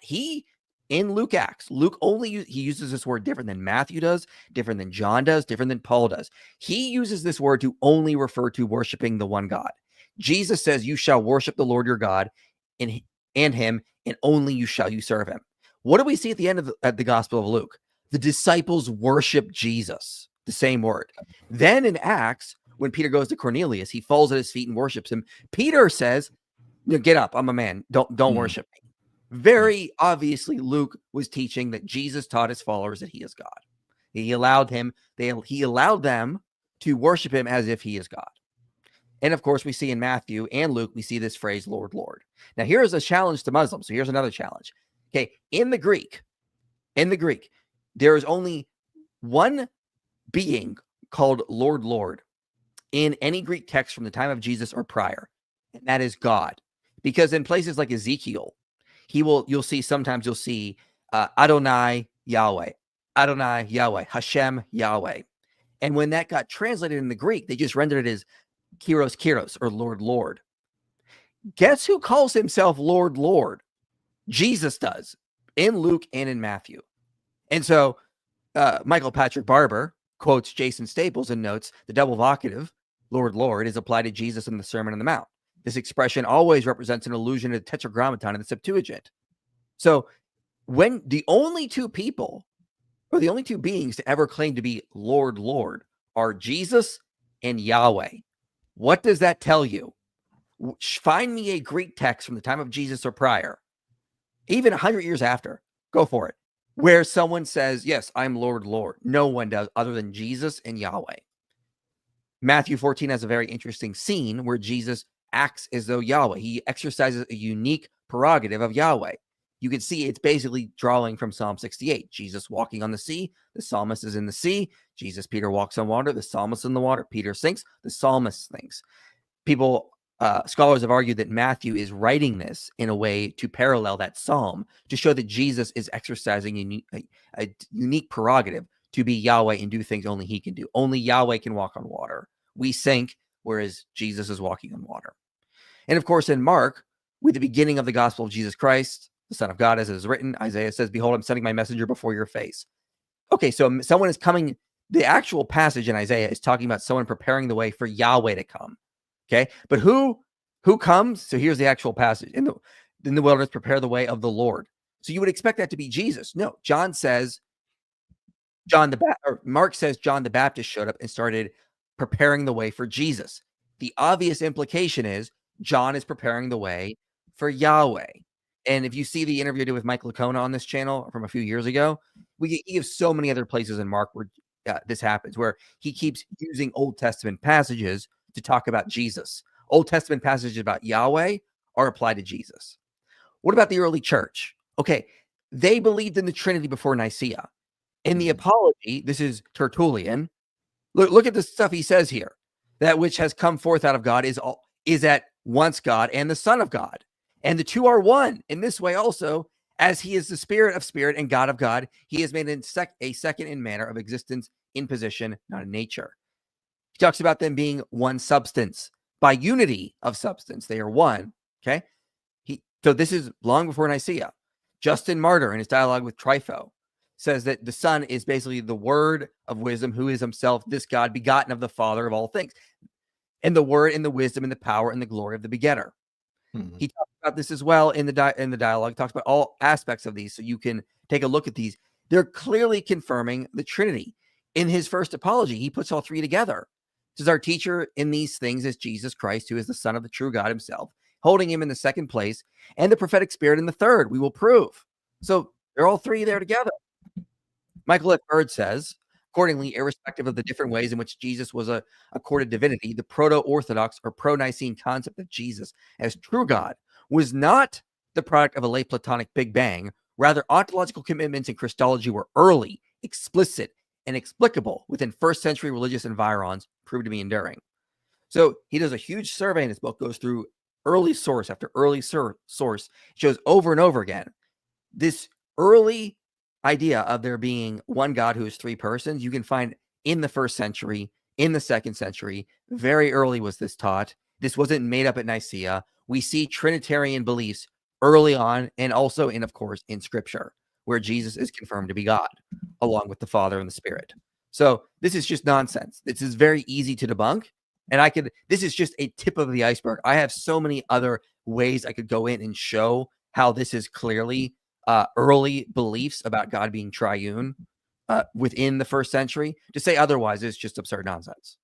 In Luke Acts, Luke he uses this word different than Matthew does, different than John does, different than Paul does. He uses this word to only refer to worshiping the one God. Jesus says, you shall worship the Lord your God and him, and only you shall serve him. What do we see at the end of the Gospel of Luke? The disciples worship Jesus, the same word. Then in Acts, when Peter goes to Cornelius, he falls at his feet and worships him. Peter says, get up, I'm a man. Don't worship me. Very obviously, Luke was teaching that Jesus taught his followers that he is God. He allowed them to worship him as if he is God. And of course, we see in Matthew and Luke, we see this phrase, Lord, Lord. Now, here is a challenge to Muslims. So here's another challenge. Okay, in the Greek, there is only one being called Lord, Lord in any Greek text from the time of Jesus or prior, and that is God. Because in places like Ezekiel, you'll see Adonai Yahweh, Hashem Yahweh. And when that got translated in the Greek, they just rendered it as Kyros, Kyros, or Lord, Lord. Guess who calls himself Lord, Lord? Jesus does, in Luke and in Matthew. And so Michael Patrick Barber quotes Jason Staples and notes the double vocative, Lord, Lord, is applied to Jesus in the Sermon on the Mount. This expression always represents an allusion to the Tetragrammaton in the Septuagint. So when the only two people, or the only two beings to ever claim to be Lord, Lord, are Jesus and Yahweh, what does that tell you? Find me a Greek text from the time of Jesus or prior, even 100 years after, go for it, where someone says, yes, I'm Lord, Lord. No one does, other than Jesus and Yahweh. Matthew 14 has a very interesting scene where Jesus acts as though Yahweh. He exercises a unique prerogative of Yahweh. You can see it's basically drawing from Psalm 68. Jesus walking on the sea, the psalmist is in the sea. Peter walks on water, the psalmist in the water. Peter sinks, the psalmist sinks. Scholars have argued that Matthew is writing this in a way to parallel that psalm, to show that Jesus is exercising a unique prerogative to be Yahweh and do things only he can do. Only Yahweh can walk on water. We sink, whereas Jesus is walking on water. And of course, in Mark, with the beginning of the gospel of Jesus Christ, the Son of God, as it is written, Isaiah says, behold, I'm sending my messenger before your face. Okay, so someone is coming. The actual passage in Isaiah is talking about someone preparing the way for Yahweh to come. Okay, but who comes? So here's the actual passage. In the wilderness, prepare the way of the Lord. So you would expect that to be Jesus. No, Mark says John the Baptist showed up and started preparing the way for Jesus. The obvious implication is John is preparing the way for Yahweh. And if you see the interview I did with Mike Lacona on this channel from a few years ago, he gives so many other places in Mark where this happens, where he keeps using Old Testament passages to talk about Jesus. Old Testament passages about Yahweh are applied to Jesus. What about the early church? Okay, they believed in the Trinity before Nicaea. In the Apology, this is Tertullian. Look at the stuff he says here. That which has come forth out of God is at once God and the Son of God. And the two are one. In this way also, as he is the Spirit of spirit and God of God, he is made a second in manner of existence, in position, not in nature. He talks about them being one substance. By unity of substance, they are one. Okay? So this is long before Nicaea. Justin Martyr, in his dialogue with Trypho, says that the Son is basically the Word of wisdom, who is himself this God, begotten of the Father of all things. And the Word and the wisdom and the power and the glory of the begetter. He talks about this as well in the dialogue. He talks about all aspects of these, so you can take a look at these. They're clearly confirming the Trinity. In his first apology, he puts all three together. He says, our teacher in these things is Jesus Christ, who is the Son of the true God himself, holding him in the second place, and the prophetic spirit in the third. We will prove. So they're all three there together. Michael F. Bird says, accordingly, irrespective of the different ways in which Jesus was accorded divinity, the proto-Orthodox or pro-Nicene concept of Jesus as true God was not the product of a late Platonic Big Bang. Rather, ontological commitments in Christology were early, explicit, and explicable within first century religious environs, proved to be enduring. So he does a huge survey in his book, goes through early source after early source, shows over and over again this early idea of there being one God who is three persons. You can find in the first century, in the second century, very early was this taught. This wasn't made up at Nicaea. We see Trinitarian beliefs early on, and also of course, in Scripture, where Jesus is confirmed to be God, along with the Father and the Spirit. So this is just nonsense. This is very easy to debunk. And this is just a tip of the iceberg. I have so many other ways I could go in and show how this is clearly early beliefs about God being triune within the first century. To say otherwise is just absurd nonsense.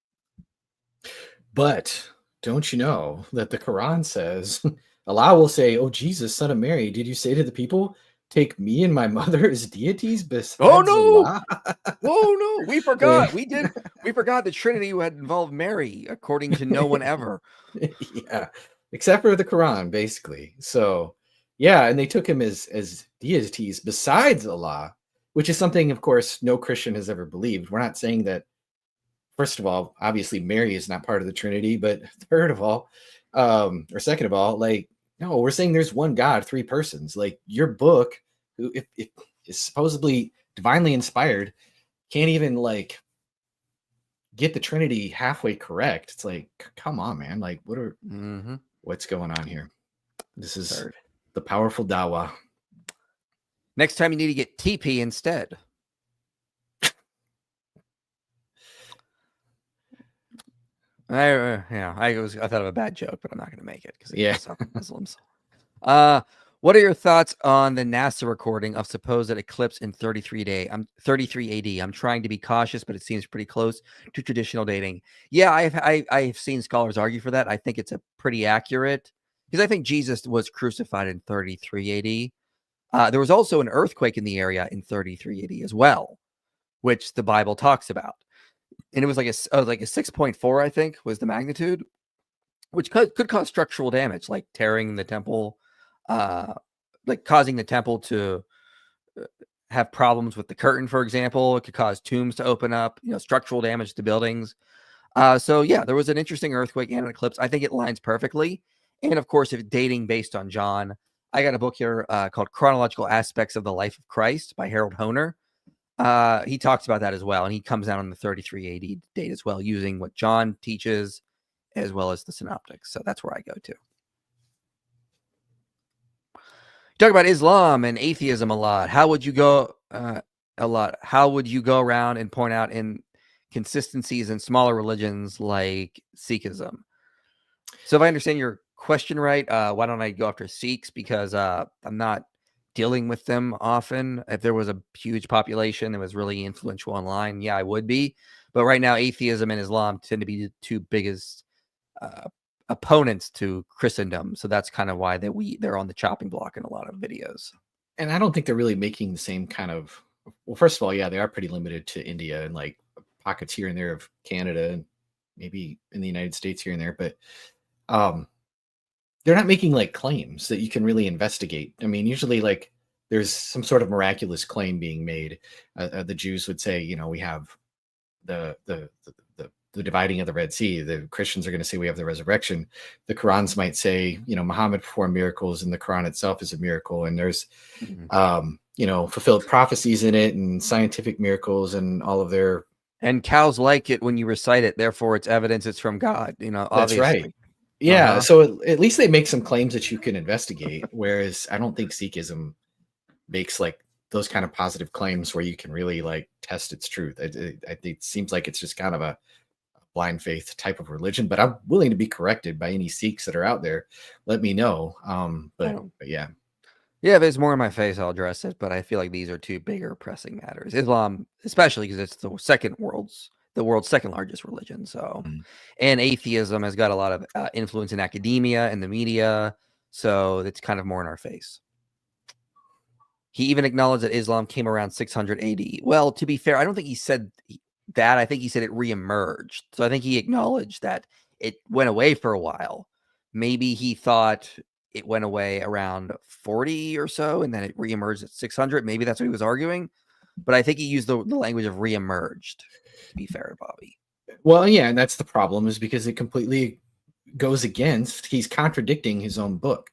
But don't you know that the Quran says, Allah will say, oh, Jesus, son of Mary, did you say to the people, take me and my mother as deities besides Allah? Oh, no, we forgot. We forgot the Trinity had involved Mary, according to no one ever. Yeah, except for the Quran, basically. So, yeah, and they took him as deities besides Allah, which is something, of course, no Christian has ever believed. We're not saying that, first of all, obviously Mary is not part of the Trinity, but third of all, or second of all, like, no, we're saying there's one God, three persons. Like your book, who if is supposedly divinely inspired, can't even like get the Trinity halfway correct. It's like, come on, man. Like, what's going on here? This is the powerful Dawa. Next time you need to get TP instead. I thought of a bad joke, but I'm not going to make it because it's Muslims. What are your thoughts on the NASA recording of supposed eclipse in 33 AD? I'm trying to be cautious, but it seems pretty close to traditional dating. Yeah, I've seen scholars argue for that. I think it's a pretty accurate, because I think Jesus was crucified in 33 AD. There was also an earthquake in the area in 33 AD as well, which the Bible talks about. And it was like a 6.4, I think, was the magnitude, which could cause structural damage, like tearing the temple, like causing the temple to have problems with the curtain, for example. It could cause tombs to open up, structural damage to buildings. So yeah, there was an interesting earthquake and an eclipse. I think it lines perfectly. And of course, if dating based on John, I got a book here called Chronological Aspects of the Life of Christ by Harold Honer. He talks about that as well, and he comes out on the 33 AD date as well, using what John teaches as well as the synoptics. So that's where I go to. Talk about Islam and atheism a lot. How would you go How would you go around and point out inconsistencies in smaller religions like Sikhism? So if I understand your question right, why don't I go after Sikhs? Because I'm not dealing with them often. If there was a huge population that was really influential online, yeah, I would be. But right now, atheism and Islam tend to be the two biggest opponents to Christendom. So that's kind of why they're on the chopping block in a lot of videos. And I don't think they're really making the same kind of, well, first of all, yeah, they are pretty limited to India and like pockets here and there of Canada and maybe in the United States here and there, but they're not making like claims that you can really investigate. I mean, usually like there's some sort of miraculous claim being made. The Jews would say, we have the dividing of the Red Sea. The Christians are going to say we have the resurrection. The Qurans might say, Muhammad performed miracles, and the Quran itself is a miracle. And there's, fulfilled prophecies in it, and scientific miracles, and all of their. And cows like it when you recite it. Therefore, it's evidence it's from God. Obviously. That's right. Yeah. So at least they make some claims that you can investigate. Whereas I don't think Sikhism makes like those kind of positive claims where you can really like test its truth. I think it seems like it's just kind of a blind faith type of religion, but I'm willing to be corrected by any Sikhs that are out there. Let me know. But yeah. Yeah, if it's more in my face, I'll address it. But I feel like these are two bigger pressing matters. Islam, especially because it's the world's second largest religion. So, and atheism has got a lot of influence in academia and the media. So it's kind of more in our face. He even acknowledged that Islam came around 600 AD. Well, to be fair, I don't think he said that. I think he said it reemerged. So I think he acknowledged that it went away for a while. Maybe he thought it went away around 40 or so, and then it reemerged at 600. Maybe that's what he was arguing. But I think he used the language of reemerged, to be fair to Bobby. Well, yeah, and that's the problem, is because it completely goes against, he's contradicting his own book.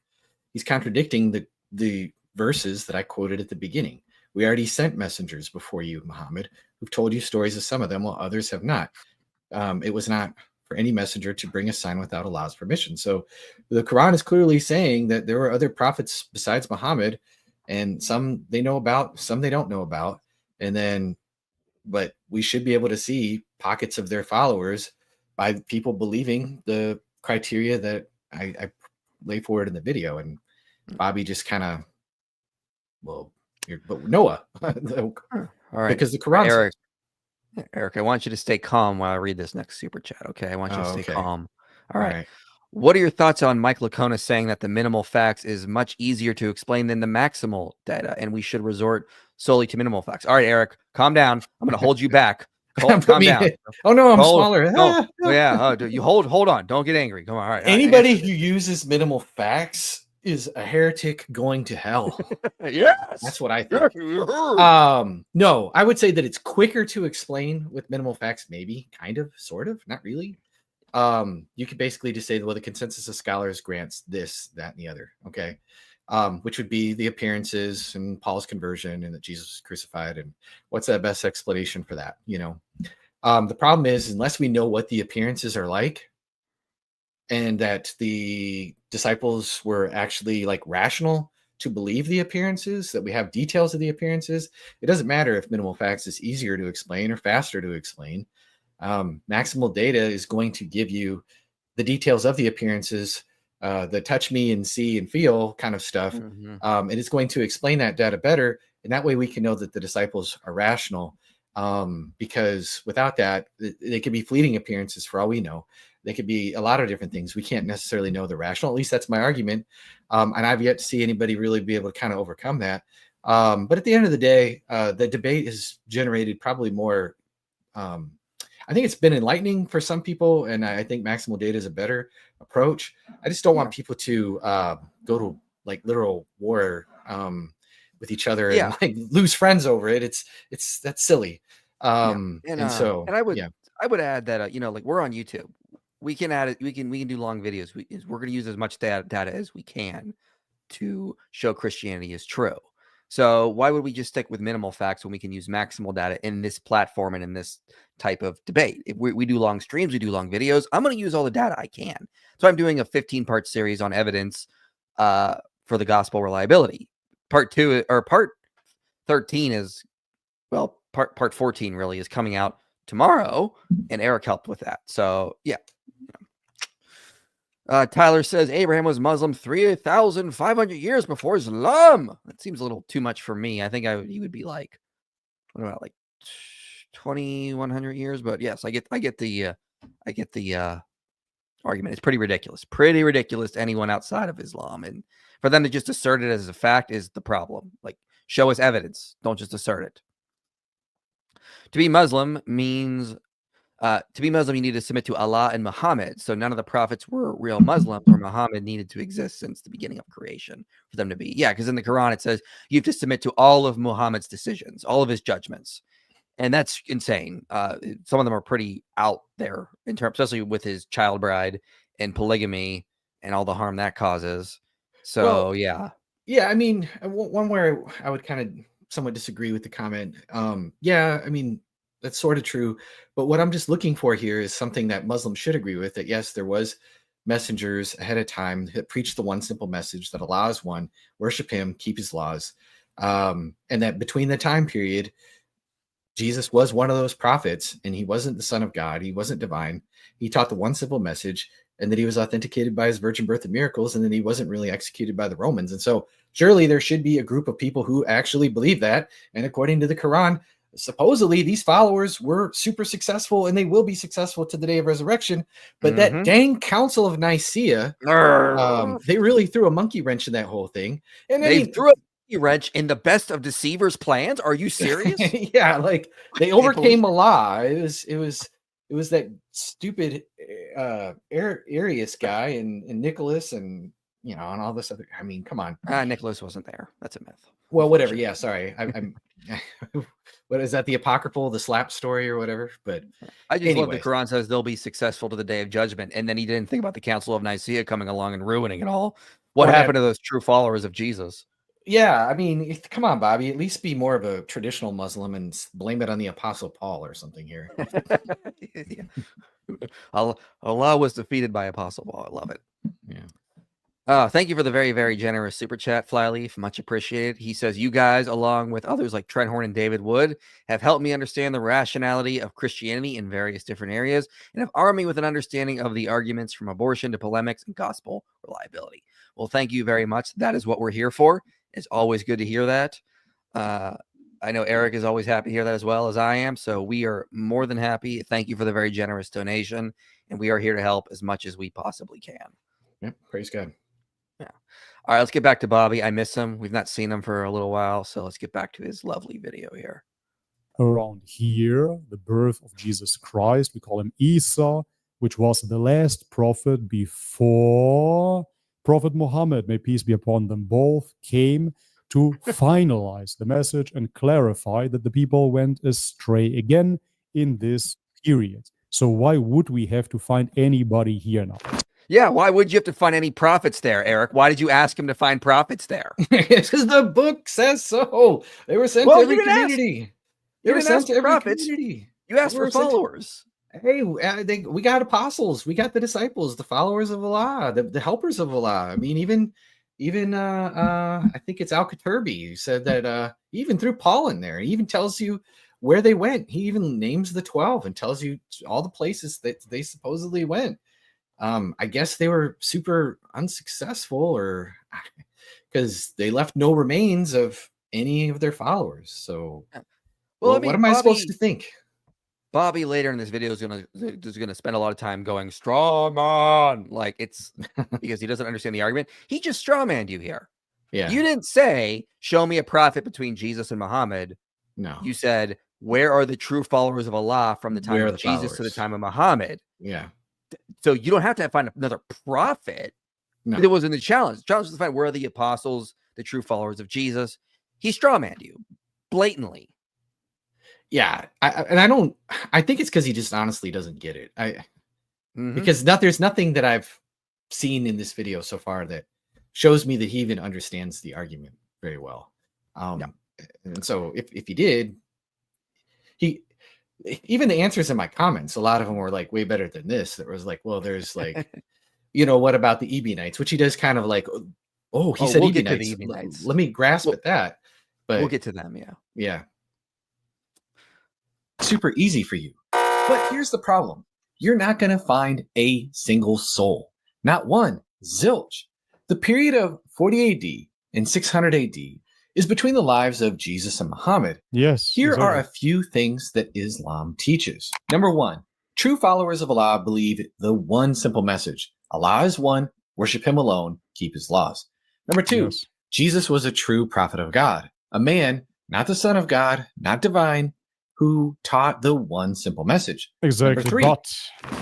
He's contradicting the verses that I quoted at the beginning. We already sent messengers before you, Muhammad, who've told you stories of some of them, while others have not. It was not for any messenger to bring a sign without Allah's permission. So the Quran is clearly saying that there were other prophets besides Muhammad, and some they know about, some they don't know about. But we should be able to see pockets of their followers by people believing the criteria that I lay forward in the video. And Bobby just kind of, but Noah. All right. Because the Quran. Eric, I want you to stay calm while I read this next super chat. Okay. I want you to stay calm. All right. What are your thoughts on Mike Lacona saying that the minimal facts is much easier to explain than the maximal data, and we should resort solely to minimal facts? All right, Eric, calm down. I'm going to hold you back. Calm down. Oh no, I'm smaller. You hold on. Don't get angry. Come on. All right. Anybody who uses minimal facts is a heretic going to hell. Yes, that's what I think. No, I would say that it's quicker to explain with minimal facts. Maybe, kind of, sort of, not really. You could basically just say, well, the consensus of scholars grants this, that, and the other. Okay. Which would be the appearances and Paul's conversion and that Jesus was crucified. And what's the best explanation for that? The problem is, unless we know what the appearances are like, and that the disciples were actually like rational to believe the appearances, that we have details of the appearances, it doesn't matter if minimal facts is easier to explain or faster to explain. Maximal data is going to give you the details of the appearances, the touch me and see and feel kind of stuff. Mhm. And it's going to explain that data better. And that way we can know that the disciples are rational. Because without that, they could be fleeting appearances for all we know. They could be a lot of different things. We can't necessarily know they're rational. At least that's my argument. And I've yet to see anybody really be able to kind of overcome that. But at the end of the day, the debate has generated probably more. I think it's been enlightening for some people, and I think maximal data is a better approach. I just don't want people to go to like literal war with each other and like lose friends over it. That's silly. And so I would add that like we're on YouTube. We can add it. We can do long videos. We're going to use as much data as we can to show Christianity is true. So why would we just stick with minimal facts when we can use maximal data in this platform and in this type of debate? If we do long streams, we do long videos. I'm going to use all the data I can. So I'm doing a 15-part series on evidence for the gospel reliability. Part 13 is, well, part 14 really is coming out tomorrow, and Erik helped with that. So yeah. Tyler says Abraham was Muslim 3,500 years before Islam. That seems a little too much for me. I think he would be like, what about like 2,100 years? But yes, I get the argument. It's pretty ridiculous to anyone outside of Islam, and for them to just assert it as a fact is the problem. Like, show us evidence, don't just assert it. To be Muslim means you need to submit to Allah and Muhammad. So none of the prophets were real Muslims, or Muhammad needed to exist since the beginning of creation for them to be. Yeah, because in the Quran it says you have to submit to all of Muhammad's decisions, all of his judgments. And that's insane. Some of them are pretty out there in terms, especially with his child bride and polygamy and all the harm that causes. So, yeah. Yeah, I mean, one where I would kind of somewhat disagree with the comment. Yeah, I mean, that's sort of true. But what I'm just looking for here is something that Muslims should agree with, that yes, there was messengers ahead of time that preached the one simple message that Allah is one, worship him, keep his laws. And that between the time period, Jesus was one of those prophets, and he wasn't the son of God. He wasn't divine. He taught the one simple message, and that he was authenticated by his virgin birth and miracles, and then he wasn't really executed by the Romans. And so surely there should be a group of people who actually believe that. And according to the Quran, supposedly these followers were super successful, and they will be successful to the day of resurrection. But that dang Council of Nicaea, they really threw a monkey wrench in that whole thing. And they threw a monkey wrench in the best of deceivers' plans. Are you serious? Yeah, like they overcame Allah. It was that stupid Arius guy and Nicholas and and all this other. I mean, come on. Nicholas wasn't there. That's a myth. Well, whatever. Yeah, sorry. I'm what is that? The apocryphal, the slap story, or whatever? But I just love the Quran says they'll be successful to the day of judgment, and then he didn't think about the Council of Nicaea coming along and ruining it all. What happened to those true followers of Jesus? Yeah, I mean, come on, Bobby. At least be more of a traditional Muslim and blame it on the Apostle Paul or something here. Allah was defeated by Apostle Paul. I love it. Yeah. Thank you for the very, very generous super chat, Flyleaf. Much appreciated. He says, you guys, along with others like Trent Horn and David Wood, have helped me understand the rationality of Christianity in various different areas and have armed me with an understanding of the arguments from abortion to polemics and gospel reliability. Well, thank you very much. That is what we're here for. It's always good to hear that. I know Erik is always happy to hear that as well as I am. So we are more than happy. Thank you for the very generous donation. And we are here to help as much as we possibly can. Yeah, praise God. Yeah. All right, let's get back to Bobby. I miss him. We've not seen him for a little while, so let's get back to his lovely video here. Around here, the birth of Jesus Christ, we call him Isa, which was the last prophet before Prophet Muhammad, may peace be upon them both, came to finalize the message and clarify that the people went astray again in this period. So why would we have to find anybody here now? Yeah, why would you have to find any prophets there, Erik? Why did you ask him to find prophets there? Because the book says so. They were sent to every community. They were sent to every community. You asked for followers. Hey, we got apostles, we got the disciples, the followers of Allah, the helpers of Allah. I mean, even I think it's Al-Katurbi who said that he even threw Paul in there. He even tells you where they went. He even names the 12 and tells you all the places that they supposedly went. I guess they were super unsuccessful, or because they left no remains of any of their followers. So, well, I mean, what am I supposed to think? Bobby later in this video is gonna spend a lot of time going strawman, like it's because he doesn't understand the argument. He just strawmanned you here. Yeah, you didn't say show me a prophet between Jesus and Muhammad. No, you said where are the true followers of Allah from the time of Jesus to the time of Muhammad. Yeah. So you don't have to find another prophet. No. It wasn't the challenge. The challenge was to find where are the apostles, the true followers of Jesus. He strawmanned you blatantly. Yeah, I think it's because he just honestly doesn't get it. Because there's nothing that I've seen in this video so far that shows me that he even understands the argument very well. And so if he did, even the answers in my comments, a lot of them were like way better than this. That was like, well, there's like, what about the Ebionites? Which he does kind of like, he said we'll Ebionites. Let me grasp at that. But we'll get to them. Yeah. Super easy for you. But here's the problem. You're not going to find a single soul. Not one. Zilch. The period of 40 AD and 600 AD is between the lives of Jesus and Muhammad. Yes. Here are a few things that Islam teaches. Number one, true followers of Allah believe the one simple message. Allah is one, worship him alone, keep his laws. Number two, Jesus was a true prophet of God. A man, not the son of God, not divine, who taught the one simple message. Exactly, but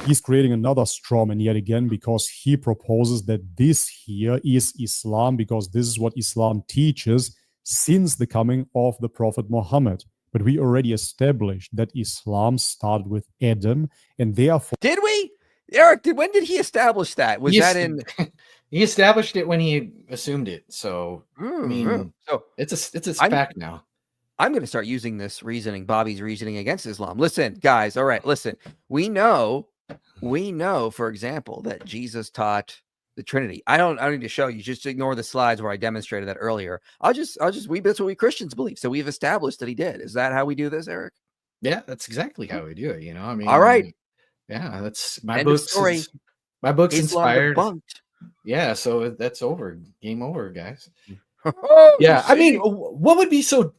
he's creating another strawman yet again because he proposes that this here is Islam because this is what Islam teaches since the coming of the Prophet Muhammad. But we already established that Islam started with Adam, and therefore... Did we? Eric, when did he establish that? Was that in... He established it when he assumed it, so I mean, so it's a fact now. I'm going to start using this reasoning, Bobby's reasoning against Islam. Listen, guys. All right. Listen, we know, for example, that Jesus taught the Trinity. I don't need to show you. Just ignore the slides where I demonstrated that earlier. that's what we Christians believe. So we've established that he did. Is that how we do this, Eric? Yeah, that's exactly how we do it. I mean, all right. Yeah, that's my book. My book's Islam inspired. Debunked. Yeah. So that's over. Game over, guys. Oh, yeah. I mean, what would be so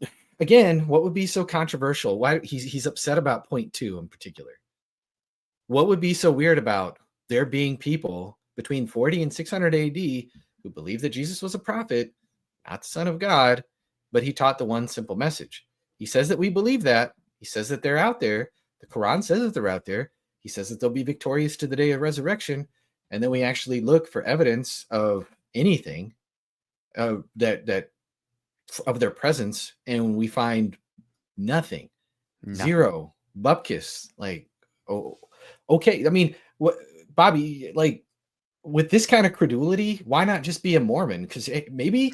controversial? Why he's upset about point 2 in particular? What would be so weird about there being people between 40 and 600 AD who believe that Jesus was a prophet, not the son of God, but he taught the one simple message? He says that we believe that. He says that they're out there. The Quran says that they're out there. He says that they'll be victorious to the day of resurrection. And then we actually look for evidence of anything that of their presence, and we find nothing. Zero. Bupkis. Like, okay. I mean, what, Bobby, like, with this kind of credulity, why not just be a Mormon? Because maybe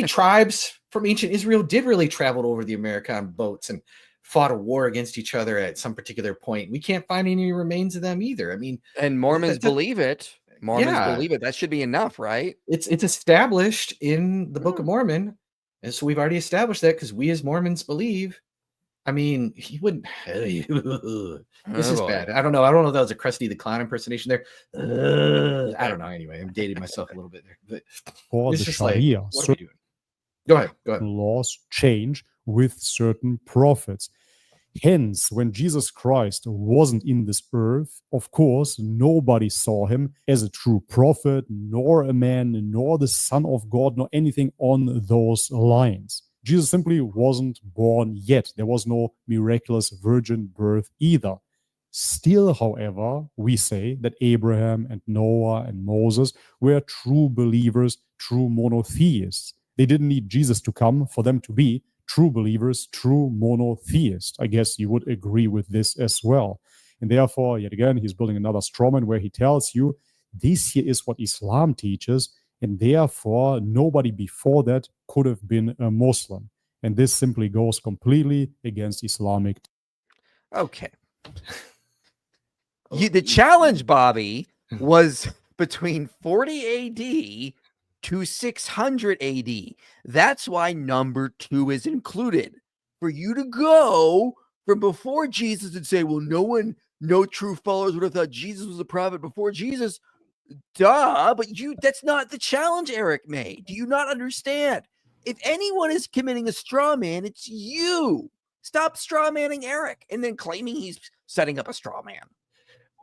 tribes from ancient Israel did really travel over the American boats and fought a war against each other at some particular point. We can't find any remains of them either. I mean, and Mormons believe it. Believe it. That should be enough, right? It's established in the Book of Mormon. And so we've already established that because we as Mormons believe. I mean, he wouldn't. This is bad. I don't know. If that was a Krusty the Clown impersonation there. I don't know. Anyway, I'm dating myself a little bit there. But for it's the just Sharia, like, what are we doing? Go ahead. Laws change with certain prophets. Hence, when Jesus Christ wasn't in this earth, of course, nobody saw him as a true prophet, nor a man, nor the Son of God, nor anything on those lines. Jesus simply wasn't born yet. There was no miraculous virgin birth either. Still, however, we say that Abraham and Noah and Moses were true believers, true monotheists. They didn't need Jesus to come for them to be true believers, true monotheists. I guess you would agree with this as well. And therefore, yet again, he's building another strawman where he tells you this here is what Islam teaches, and therefore nobody before that could have been a Muslim. And this simply goes completely against Islamic. Okay. The challenge, Bobby, was between 40 AD to 600 AD. That's why number 2 is included. For you to go from before Jesus and say, well, no true followers would have thought Jesus was a prophet before Jesus. Duh, but that's not the challenge Erik made. Do you not understand? If anyone is committing a straw man, it's you. Stop straw manning Erik and then claiming he's setting up a straw man.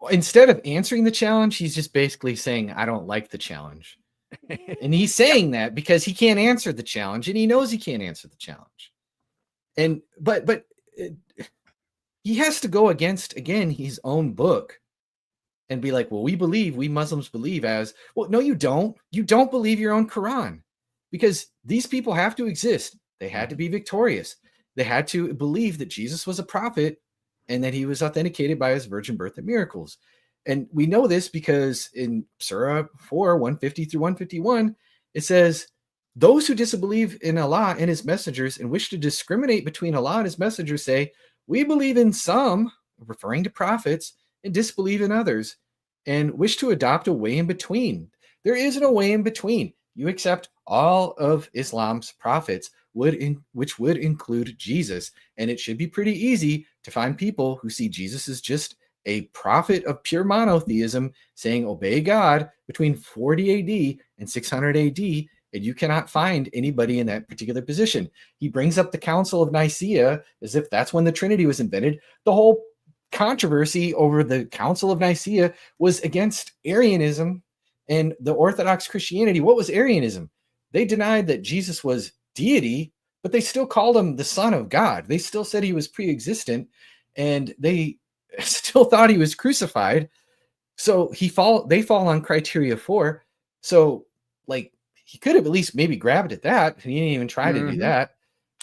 Instead of answering the challenge, he's just basically saying, I don't like the challenge. And he's saying that because he can't answer the challenge, and he knows he can't answer the challenge. And but he has to go against, again, his own book and be like, well, we Muslims believe as, well, no, you don't. You don't believe your own Quran, because these people have to exist. They had to be victorious. They had to believe that Jesus was a prophet and that he was authenticated by his virgin birth and miracles. And we know this because in Surah 4, 150 through 151, it says, those who disbelieve in Allah and his messengers and wish to discriminate between Allah and his messengers say, we believe in some, referring to prophets, and disbelieve in others, and wish to adopt a way in between. There isn't a way in between. You accept all of Islam's prophets, which would include Jesus. And it should be pretty easy to find people who see Jesus as just a prophet of pure monotheism saying, obey God between 40 AD and 600 AD. And you cannot find anybody in that particular position. He brings up the Council of Nicaea as if that's when the Trinity was invented. The whole controversy over the Council of Nicaea was against Arianism and the Orthodox Christianity. What was Arianism? They denied that Jesus was deity, but they still called him the Son of God. They still said he was pre-existent, and they still thought he was crucified. So they fall on criteria 4. So like, he could have at least maybe grabbed at that. He didn't even try to do that.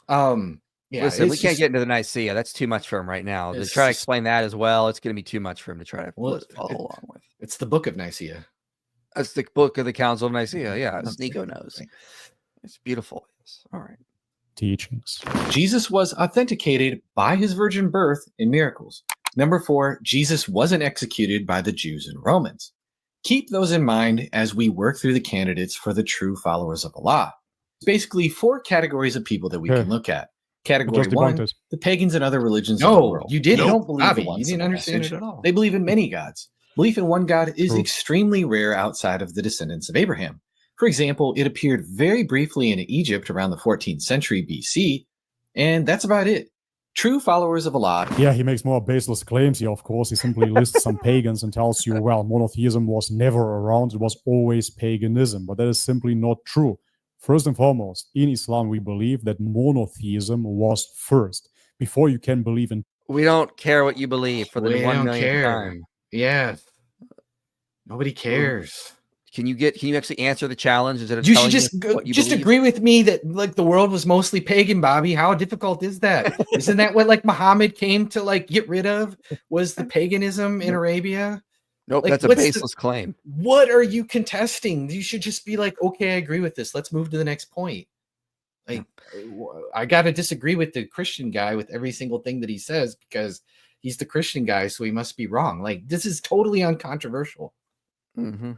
Yeah, listen, we can't get into the Nicaea. That's too much for him right now. To try to explain that as well, it's going to be too much for him to try to follow along with. It's the Book of Nicaea. That's the book of the Council of Nicaea. Yeah, Nico knows. It's beautiful. All right. Teachings. Jesus was authenticated by his virgin birth and miracles. Number 4, Jesus wasn't executed by the Jews and Romans. Keep those in mind as we work through the candidates for the true followers of Allah. Basically, 4 categories of people that we can look at. Category 1, the pagans and other religions of the world. You don't believe the ones. You didn't understand it at all. They believe in many gods. Belief in one God is extremely rare outside of the descendants of Abraham. For example, it appeared very briefly in Egypt around the 14th century BC, and that's about it. True followers of Allah. Yeah, he makes more baseless claims here, of course. He simply lists some pagans and tells you, well, monotheism was never around. It was always paganism. But that is simply not true. First and foremost, in Islam, we believe that monotheism was first. Before you can believe in... We don't care what you believe for the 1 millionth time. Yeah. Nobody cares. Can you actually answer the challenge instead of you should just agree with me that like the world was mostly pagan, Bobby? How difficult is that? Isn't that what like Muhammad came to like get rid of, was the paganism in Arabia? Nope, like, that's a baseless claim. What are you contesting? You should just be like, okay, I agree with this. Let's move to the next point. Like, I got to disagree with the Christian guy with every single thing that he says because he's the Christian guy, so he must be wrong. Like, this is totally uncontroversial. Mm-hmm.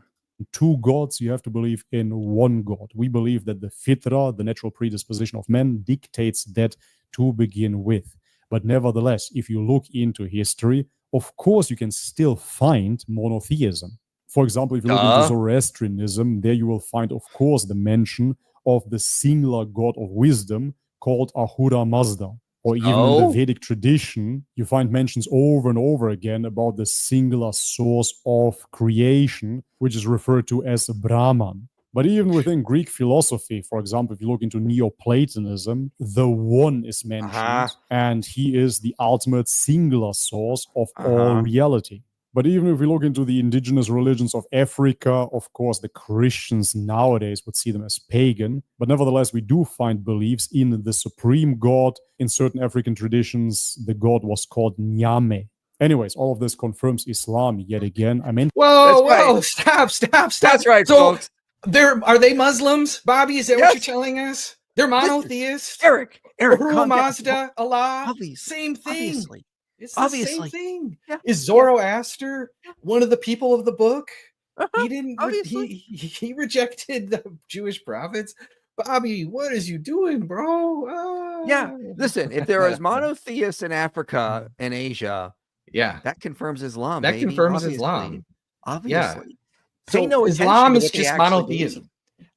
2 gods, you have to believe in one God. We believe that the fitra, the natural predisposition of man, dictates that to begin with. But nevertheless, if you look into history, of course, you can still find monotheism. For example, if you look into Zoroastrianism, there you will find, of course, the mention of the singular God of wisdom called Ahura Mazda. Or even in the Vedic tradition, you find mentions over and over again about the singular source of creation, which is referred to as Brahman. But even within Greek philosophy, for example, if you look into Neoplatonism, the One is mentioned, and he is the ultimate singular source of all reality. But even if we look into the indigenous religions of Africa, of course, the Christians nowadays would see them as pagan. But nevertheless, we do find beliefs in the supreme God. In certain African traditions, the god was called Nyame. Anyways, all of this confirms Islam yet again. I mean, whoa, stop. That's right, so folks. Are they Muslims, Bobby? Is that what you're telling us? They're monotheists. Erik, Ahura Mazda, Allah, obviously, same thing. Obviously. It's the same Obviously. thing. Yeah. Is Zoroaster one of the people of the book? Yeah. Is Zoroaster one of the people of the book? He Uh-huh. didn't. Obviously. He rejected the Jewish prophets. Bobby, what is you doing, bro? Yeah. Ah. Listen, if there is monotheists in Africa and Asia, Yeah, that confirms Islam, that baby. confirms Obviously. Islam. Yeah. Obviously. Pay So no attention Islam to is what they just actually believe.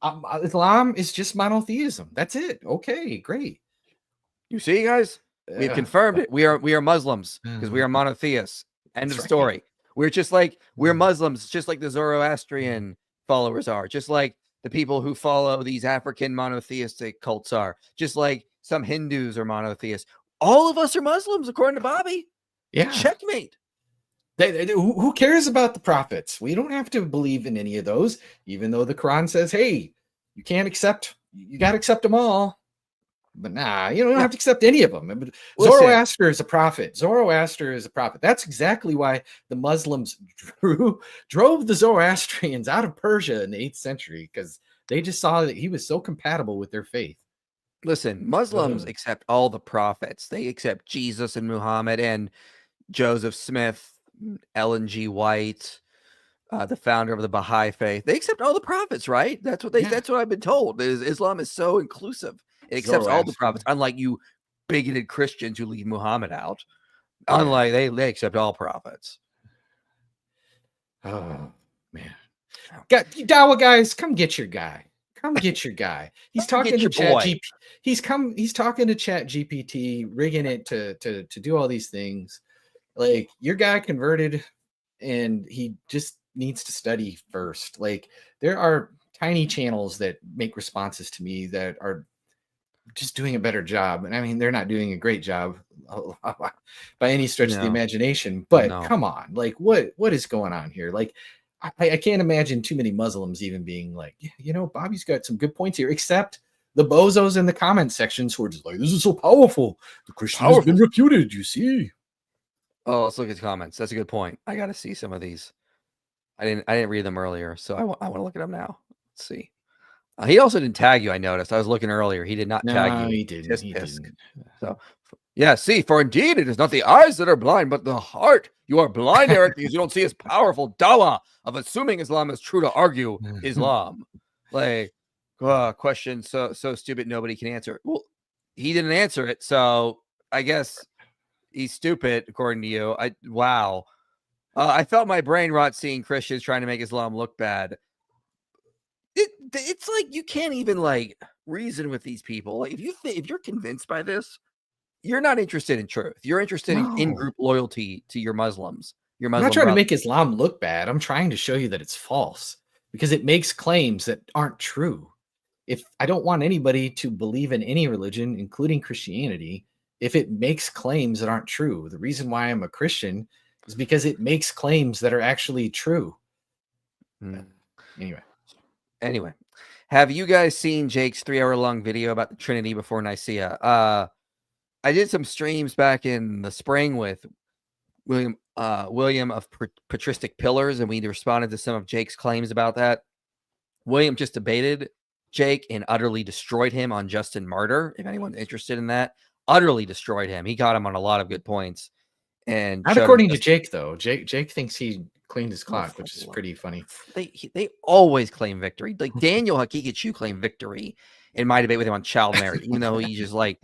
monotheism. Islam is just monotheism. That's it. Okay, great. You see, guys? We've Uh, confirmed it. We are Muslims because we are monotheists. End That's of right. story. We're Muslims, just like the Zoroastrian followers are, just like the people who follow these African monotheistic cults are, just like some Hindus are monotheists. All of us are Muslims, according to Bobby. Yeah. Checkmate. Who cares about the prophets? We don't have to believe in any of those, even though the Quran says, hey, you can't accept, you got to accept them all. But nah, you don't have to accept any of them. But Listen. Zoroaster is a prophet. Zoroaster is a prophet. That's exactly why the Muslims drove the Zoroastrians out of Persia in the 8th century, because they just saw that he was so compatible with their faith. Listen, Muslims accept all the prophets. They accept Jesus and Muhammad and Joseph Smith, Ellen G. White, the founder of the Baha'i faith. They accept all the prophets, right? That's what I've been told. Islam is so inclusive. It accepts all the prophets, unlike you bigoted Christians who leave Muhammad out. Yeah. Unlike they accept all prophets. Oh man. Dawa guys, come get your guy. Come get your guy. He's talking to ChatGPT. He's talking to ChatGPT, rigging it to do all these things. Like, your guy converted and he just needs to study first. Like, there are tiny channels that make responses to me that are just doing a better job. And I mean, they're not doing a great job by any stretch of the imagination, but come on, like what is going on here? Like, I can't imagine too many Muslims even being like, yeah, Bobby's got some good points here, except the bozos in the comment sections who are just like, this is so powerful. The Christian has been refuted, you see. Oh, let's look at the comments. That's a good point. I got to see some of these. I didn't read them earlier, so I want to look at them now. Let's see. He also didn't tag you. I noticed. I was looking earlier. He did not tag you. He didn't. He didn't. So, yeah. See, for indeed it is not the eyes that are blind, but the heart. You are blind, Eric, because you don't see his powerful dawah of assuming Islam is true to argue Islam. Like, question so stupid nobody can answer. Well, he didn't answer it, so I guess he's stupid, according to you. Wow. I felt my brain rot seeing Christians trying to make Islam look bad. It's like you can't even like reason with these people. Like, if you're convinced by this, you're not interested in truth. You're interested in in-group loyalty to your Muslims. I'm not trying to make Islam look bad. I'm trying to show you that it's false because it makes claims that aren't true. If I don't want anybody to believe in any religion, including Christianity, if it makes claims that aren't true. The reason why I'm a Christian is because it makes claims that are actually true. Anyway, have you guys seen Jake's 3-hour-long video about the Trinity before Nicaea? I did some streams back in the spring with William of Patristic Pillars, and we responded to some of Jake's claims about that. William just debated Jake and utterly destroyed him on Justin Martyr. If anyone's interested in that, utterly destroyed him. He got him on a lot of good points. And not according to Jake, though. Jake thinks he cleaned his clock, which is pretty funny. They always claim victory. Like Daniel Hakikichu claimed victory in my debate with him on child marriage, even though he just like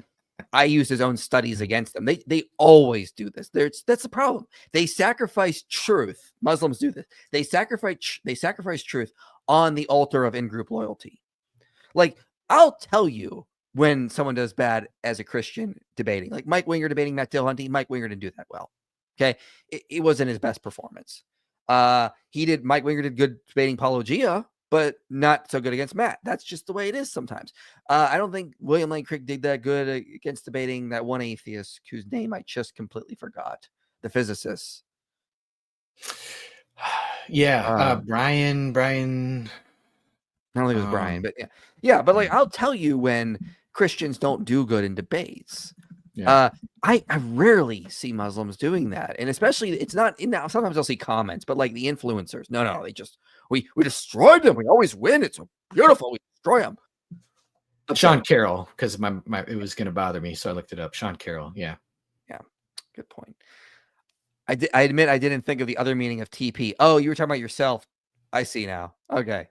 I used his own studies against them. They always do this. That's the problem. They sacrifice truth. Muslims do this. They sacrifice truth on the altar of in-group loyalty. Like, I'll tell you when someone does bad as a Christian debating, like Mike Winger debating Matt Dillahunty. Mike Winger didn't do that well. Okay, it wasn't his best performance. Mike Winger did good debating Apologia, but not so good against Matt. That's just the way it is sometimes. I don't think William Lane Craig did that good against debating that one atheist whose name I just completely forgot, the physicist. Yeah, Brian. I don't think it was Brian, but yeah. But like, I'll tell you when Christians don't do good in debates. Yeah. I rarely see Muslims doing that, and especially it's not in that. Sometimes I'll see comments, but like the influencers, no, they just we destroyed them. We always win. It's so beautiful. We destroy them. Sean Carroll, because my it was going to bother me, so I looked it up. Sean Carroll, yeah, good point. I admit I didn't think of the other meaning of TP. Oh, you were talking about yourself. I see now. Okay.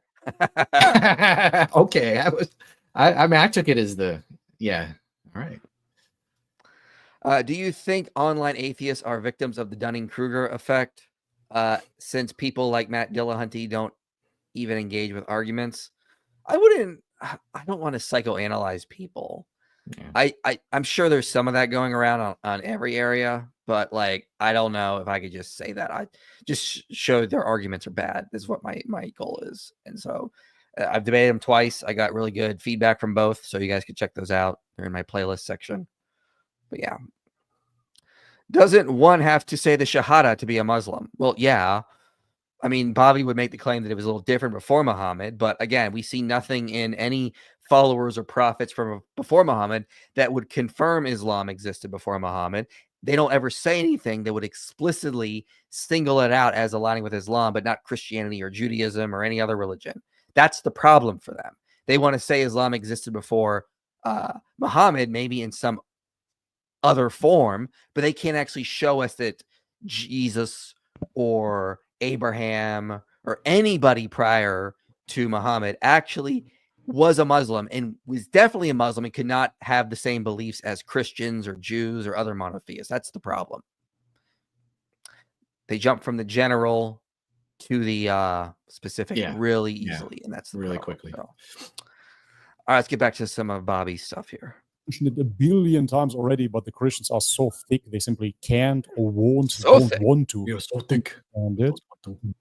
Okay. I mean, I took it as yeah. All right. Do you think online atheists are victims of the Dunning-Kruger effect? Since people like Matt Dillahunty don't even engage with arguments, I don't want to psychoanalyze people. Yeah. I'm sure there's some of that going around on every area, but like, I don't know if I could just say that. I just show their arguments are bad. This is what my goal is. And so I've debated them twice. I got really good feedback from both. So you guys can check those out. They're in my playlist section. But yeah. Doesn't one have to say the Shahada to be a Muslim? Well, yeah. I mean, Bobby would make the claim that it was a little different before Muhammad, but again, we see nothing in any followers or prophets from before Muhammad that would confirm Islam existed before Muhammad. They don't ever say anything that would explicitly single it out as aligning with Islam, but not Christianity or Judaism or any other religion. That's the problem for them. They want to say Islam existed before Muhammad, maybe in some other form, but they can't actually show us that Jesus or Abraham or anybody prior to Muhammad actually was a Muslim and was definitely a Muslim and could not have the same beliefs as Christians or Jews or other monotheists. That's the problem. They jump from the general to the specific really easily, and that's the really problem. quickly. So, all right, let's get back to some of Bobby's stuff here. Mentioned it a billion times already, but the Christians are so thick they simply can't or won't want to. You're so thick. And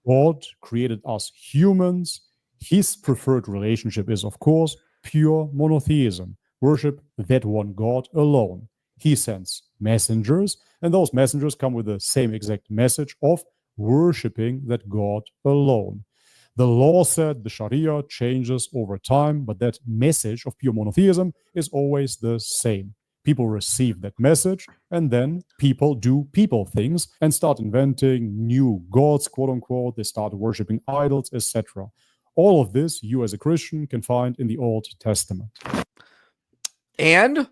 God created us humans. His preferred relationship is, of course, pure monotheism. Worship that one God alone. He sends messengers, and those messengers come with the same exact message of worshiping that God alone. The law said the Sharia changes over time, but that message of pure monotheism is always the same. People receive that message, and then people do people things and start inventing new gods, quote unquote. They start worshiping idols, etc. All of this you as a Christian can find in the Old Testament. And?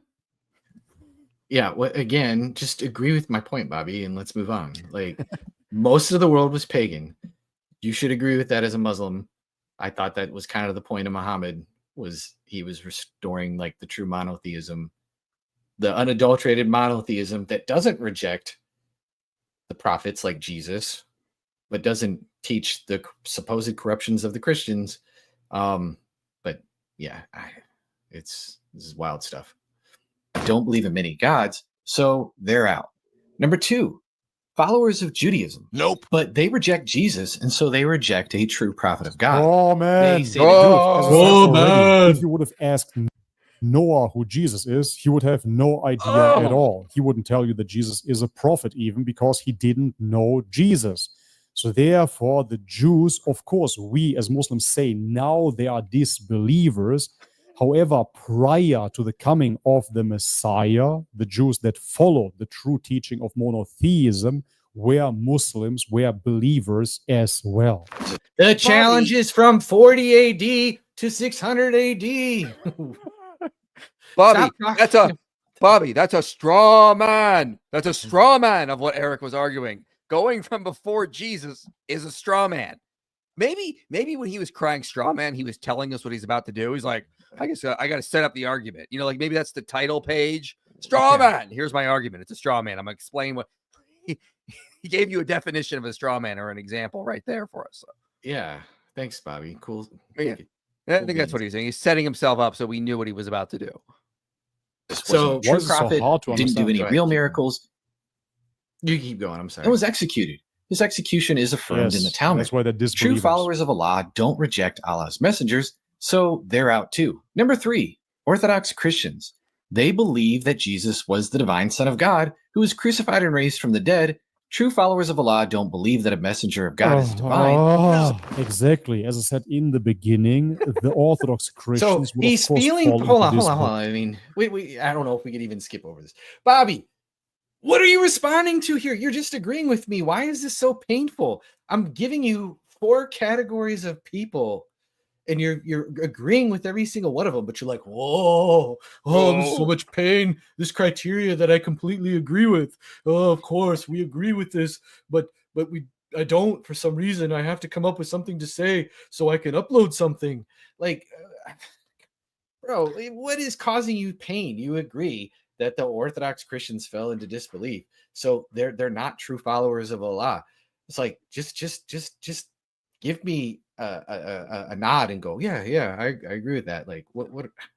Yeah, well, again, just agree with my point, Bobby, and let's move on. Like, most of the world was pagan. You should agree with that as a Muslim. I thought that was kind of the point of Muhammad, was he was restoring like the true monotheism, the unadulterated monotheism that doesn't reject the prophets like Jesus, but doesn't teach the supposed corruptions of the Christians. But yeah, this is wild stuff. Don't believe in many gods, so they're out. Number 2, followers of Judaism. Nope. But they reject Jesus, and so they reject a true prophet of God. Oh, man. They say If you would have asked Noah who Jesus is, he would have no idea at all. He wouldn't tell you that Jesus is a prophet even, because he didn't know Jesus. So therefore, the Jews, of course, we as Muslims say now they are disbelievers. However, prior to the coming of the Messiah, the Jews that followed the true teaching of monotheism were Muslims, were believers as well. The challenge is from 40 AD to 600 AD. Bobby, that's a straw man. That's a straw man of what Erik was arguing. Going from before Jesus is a straw man. Maybe when he was crying straw man, he was telling us what he's about to do. He's like, I guess I got to set up the argument. You know, like maybe that's the title page. Straw man. Here's my argument. It's a straw man. I'm going to explain what he gave you a definition of a straw man or an example right there for us. So. Yeah. Thanks, Bobby. Cool. Yeah. I think that's what he's doing. He's setting himself up so we knew what he was about to do. So true prophet didn't do any real miracles. You keep going. I'm sorry. It was executed. His execution is affirmed in the Talmud. That's why True followers of Allah don't reject Allah's messengers, so they're out too. Number 3, Orthodox Christians. They believe that Jesus was the divine Son of God who was crucified and raised from the dead. True followers of Allah don't believe that a messenger of God is divine. Exactly. As I said in the beginning, the Orthodox Christians. So he's feeling. Hold on. I mean, I don't know if we could even skip over this. Bobby, what are you responding to here? You're just agreeing with me. Why is this so painful? I'm giving you 4 categories of people, and you're agreeing with every single one of them, but you're like, whoa, there's so much pain. This criteria that I completely agree with. Oh, of course we agree with this, but I don't, for some reason. I have to come up with something to say so I can upload something. Like, bro, what is causing you pain? You agree that the Orthodox Christians fell into disbelief, so they're not true followers of Allah. It's like, just give me a nod and go, yeah, I agree with that. Like, what?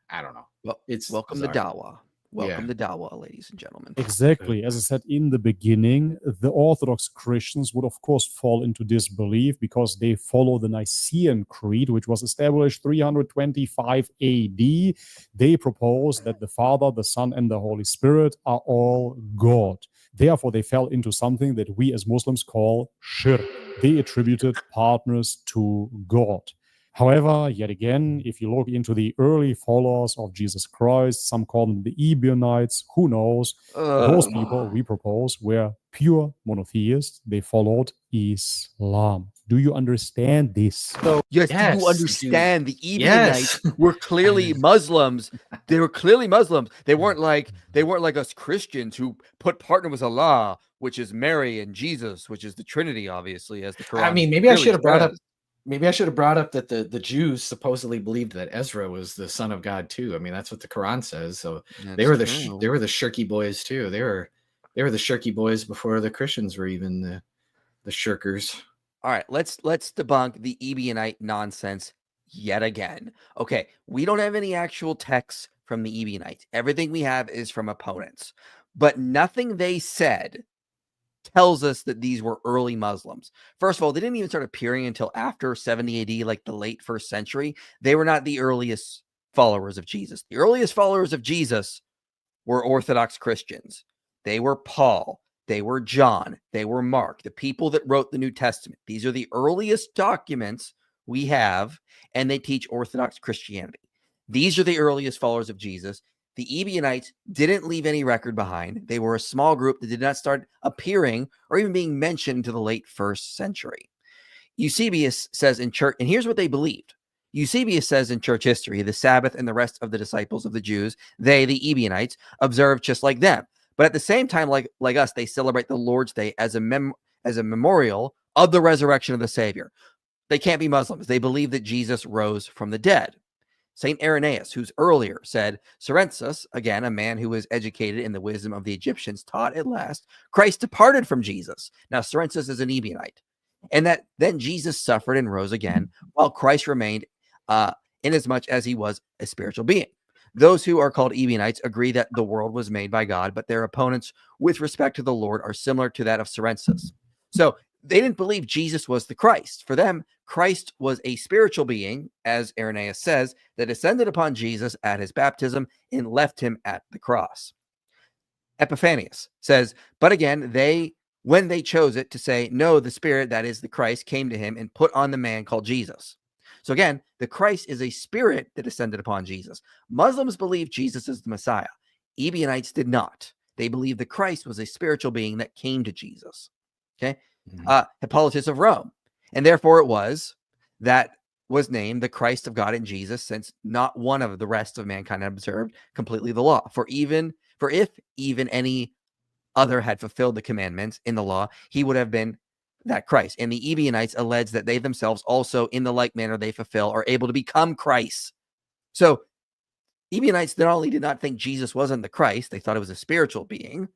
I don't know. Well, It's welcome bizarre. to Dawah. Welcome to Dawah, ladies and gentlemen. Exactly. As I said in the beginning, the Orthodox Christians would, of course, fall into disbelief because they follow the Nicene Creed, which was established 325 AD. They propose that the Father, the Son, and the Holy Spirit are all God. Therefore, they fell into something that we as Muslims call shirk. They attributed partners to God. However, yet again, if you look into the early followers of Jesus Christ, some call them the Ebionites, who knows? Those people, we propose, were pure monotheists. They followed Islam. Do you understand this? So, yes, do you understand? The Ebionites were clearly Muslims. They were clearly Muslims. They weren't like us Christians who put partner with Allah, which is Mary, and Jesus, which is the Trinity, obviously, as the Quran. I mean, maybe I should have brought up. Maybe I should have brought up that the Jews supposedly believed that Ezra was the son of God too. I mean, that's what the Quran says. So they were the shirky boys too. They were the shirky boys before the Christians were even the shirkers. All right, let's debunk the Ebionite nonsense yet again. Okay, we don't have any actual texts from the Ebionites. Everything we have is from opponents, but nothing they said tells us that these were early Muslims. First of all, they didn't even start appearing until after 70 AD, like the late 1st century. They were not the earliest followers of Jesus. The earliest followers of Jesus were Orthodox Christians. They were Paul. They were John. They were Mark, the people that wrote the New Testament. These are the earliest documents we have, and they teach Orthodox Christianity. These are the earliest followers of Jesus. The Ebionites didn't leave any record behind. They were a small group that did not start appearing or even being mentioned until the late 1st century. Eusebius says in church, and here's what they believed. Eusebius says in church history, the Sabbath and the rest of the disciples of the Jews, they, the Ebionites, observe just like them. But at the same time, like us, they celebrate the Lord's Day as a memorial of the resurrection of the Savior. They can't be Muslims. They believe that Jesus rose from the dead. St. Irenaeus, who's earlier said, Cerensus, again, a man who was educated in the wisdom of the Egyptians, taught at last, Christ departed from Jesus. Now, Cerensus is an Ebionite. And that then Jesus suffered and rose again, while Christ remained inasmuch as he was a spiritual being. Those who are called Ebionites agree that the world was made by God, but their opponents with respect to the Lord are similar to that of Cerensus. So they didn't believe Jesus was the Christ. For them, Christ was a spiritual being, as Irenaeus says, that descended upon Jesus at his baptism and left him at the cross. Epiphanius says, but again, when they chose it to say, no, the Spirit, that is the Christ, came to him and put on the man called Jesus. So again, the Christ is a spirit that descended upon Jesus. Muslims believe Jesus is the Messiah. Ebionites did not. They believed the Christ was a spiritual being that came to Jesus. Okay. Hippolytus of Rome. And therefore it was that was named the Christ of God in Jesus, since not one of the rest of mankind had observed completely the law. For if even any other had fulfilled the commandments in the law, he would have been that Christ. And the Ebionites allege that they themselves also, in the like manner they fulfill, are able to become Christ. So Ebionites not only did not think Jesus wasn't the Christ, they thought it was a spiritual being.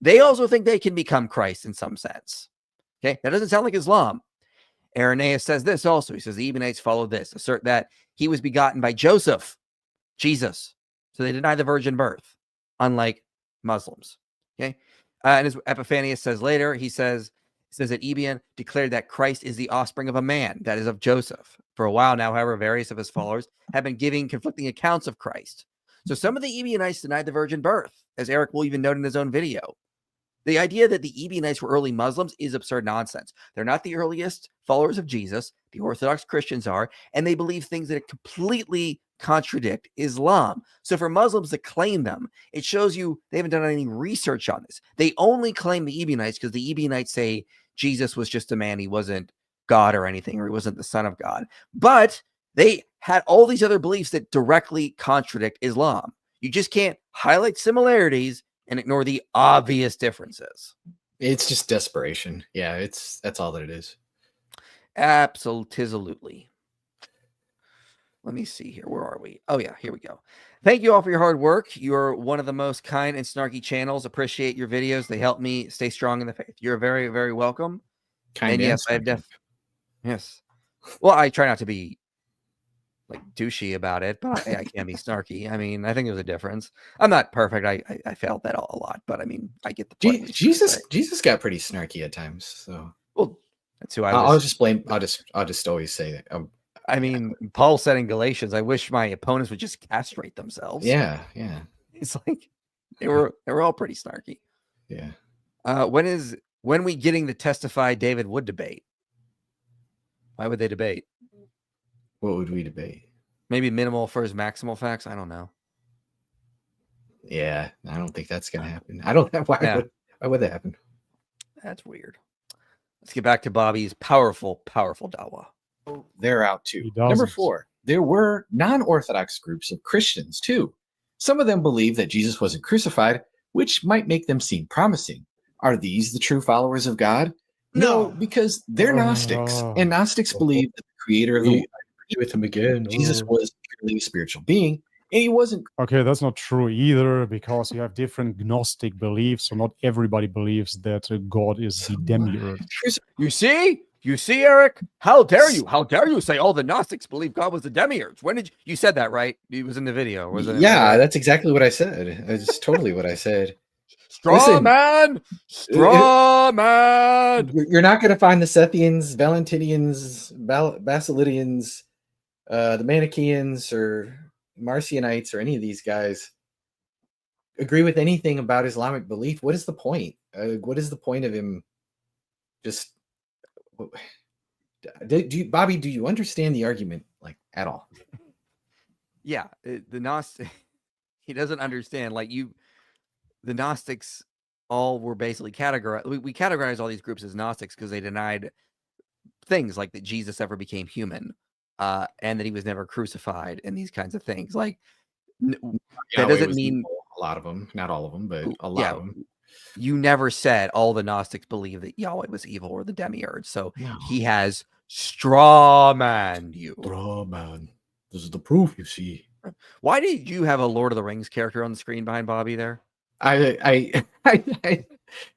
They also think they can become Christ in some sense. Okay, that doesn't sound like Islam. Irenaeus says this also. He says the Ebionites follow this, assert that he was begotten by Joseph, Jesus. So they deny the virgin birth, unlike Muslims. Okay, and as Epiphanius says later, he says that Ebion declared that Christ is the offspring of a man, that is of Joseph. For a while now, however, various of his followers have been giving conflicting accounts of Christ. So some of the Ebionites denied the virgin birth, as Eric will even note in his own video. The idea that the Ebionites were early Muslims is absurd nonsense. They're not the earliest followers of Jesus. The Orthodox Christians are, and they believe things that completely contradict Islam. So for Muslims to claim them, it shows you they haven't done any research on this. They only claim the Ebionites because the Ebionites say Jesus was just a man. He wasn't God or anything, or he wasn't the son of God. But They had all these other beliefs that directly contradict Islam. You just can't highlight similarities and ignore the obvious differences. It's just desperation. Yeah, that's all that it is. Absolutely. Let me see here. Where are we? Oh, yeah, here we go. Thank you all for your hard work. You're one of the most kind and snarky channels. Appreciate your videos. They help me stay strong in the faith. You're very, very welcome. Kind and of yes, yes. Well, I try not to be like douchey about it, but I can be snarky. I mean, I think there's a difference. I'm not perfect. I failed that a lot, but I mean, I get the point. Jesus got pretty snarky at times. So well, that's who I'll just blame. I'll just always say that. I mean, Paul said in Galatians, "I wish my opponents would just castrate themselves." Yeah. It's like they were all pretty snarky. Yeah. When we getting the Testify David Wood debate? Why would they debate? What would we debate? Maybe minimal versus maximal facts. I don't know. Yeah, I don't think that's gonna happen. I don't know why would that happen? That's weird. Let's get back to Bobby's powerful dawah. They're out too. Number 4, there were non-Orthodox groups of Christians too. Some of them believe that Jesus wasn't crucified, which might make them seem promising. Are these the true followers of God? No, because they're Gnostics, and Gnostics believe that the creator of the world, with him again, Jesus was purely a spiritual being, and he wasn't. Okay, that's not true either, because you have different Gnostic beliefs, so not everybody believes that God is the demiurge. You see, Eric? How dare you? How dare you say all the Gnostics believe God was the demiurge? When did you said that, right? It was in the video, wasn't it? Yeah, that's exactly what I said. It's totally what I said. Straw man! You're not going to find the Sethians, Valentinians, Basilidians, the Manichaeans, or Marcionites, or any of these guys agree with anything about Islamic belief. What is the point? What is the point of him just... Bobby, do you understand the argument at all? Yeah, the Gnostic, he doesn't understand. The Gnostics all were basically categorized. We categorize all these groups as Gnostics because they denied things like that Jesus ever became human, and that he was never crucified, and these kinds of things. That doesn't mean a lot of them, not all of them, but a lot of them. You never said all the Gnostics believe that Yahweh was evil or the demiurge. So he has straw man you. Straw man. This is the proof, you see. Why did you have a Lord of the Rings character on the screen behind Bobby there? I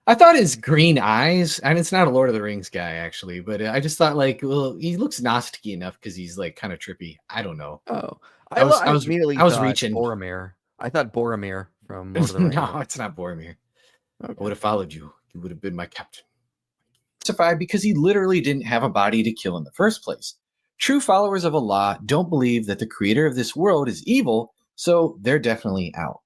thought his green eyes, and it's not a Lord of the Rings guy actually, but I just thought he looks Gnostic enough because he's kind of trippy. I don't know. Oh, I was reaching Boromir. I thought Boromir from Lord of the Rings. No, it's not Boromir. Okay. I would have followed you. You would have been my captain. Justified because he literally didn't have a body to kill in the first place. True followers of Allah don't believe that the creator of this world is evil, so they're definitely out.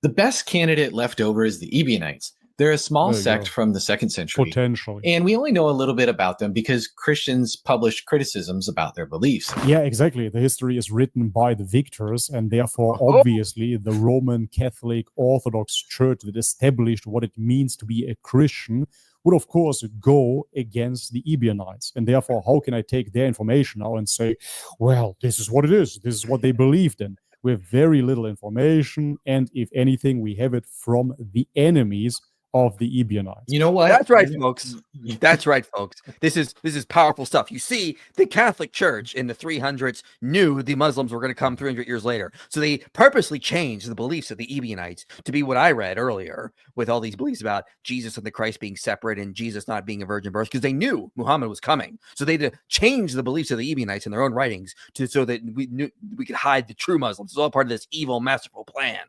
The best candidate left over is the Ebionites. They're a small sect from the 2nd century. Potentially. And we only know a little bit about them because Christians published criticisms about their beliefs. Yeah, exactly. The history is written by the victors, and therefore, obviously, the Roman Catholic Orthodox Church that established what it means to be a Christian would, of course, go against the Ebionites. And therefore, how can I take their information now and say, well, this is what it is. This is what they believed in. We have very little information, and if anything, we have it from the enemies of the Ebionites. You know what? That's right, folks. That's right, folks. This is powerful stuff. You see, the Catholic Church in the 300s knew the Muslims were going to come 300 years later. So they purposely changed the beliefs of the Ebionites to be what I read earlier, with all these beliefs about Jesus and the Christ being separate and Jesus not being a virgin birth, because they knew Muhammad was coming. So they had to change the beliefs of the Ebionites in their own writings so that we could hide the true Muslims. It's all part of this evil, masterful plan.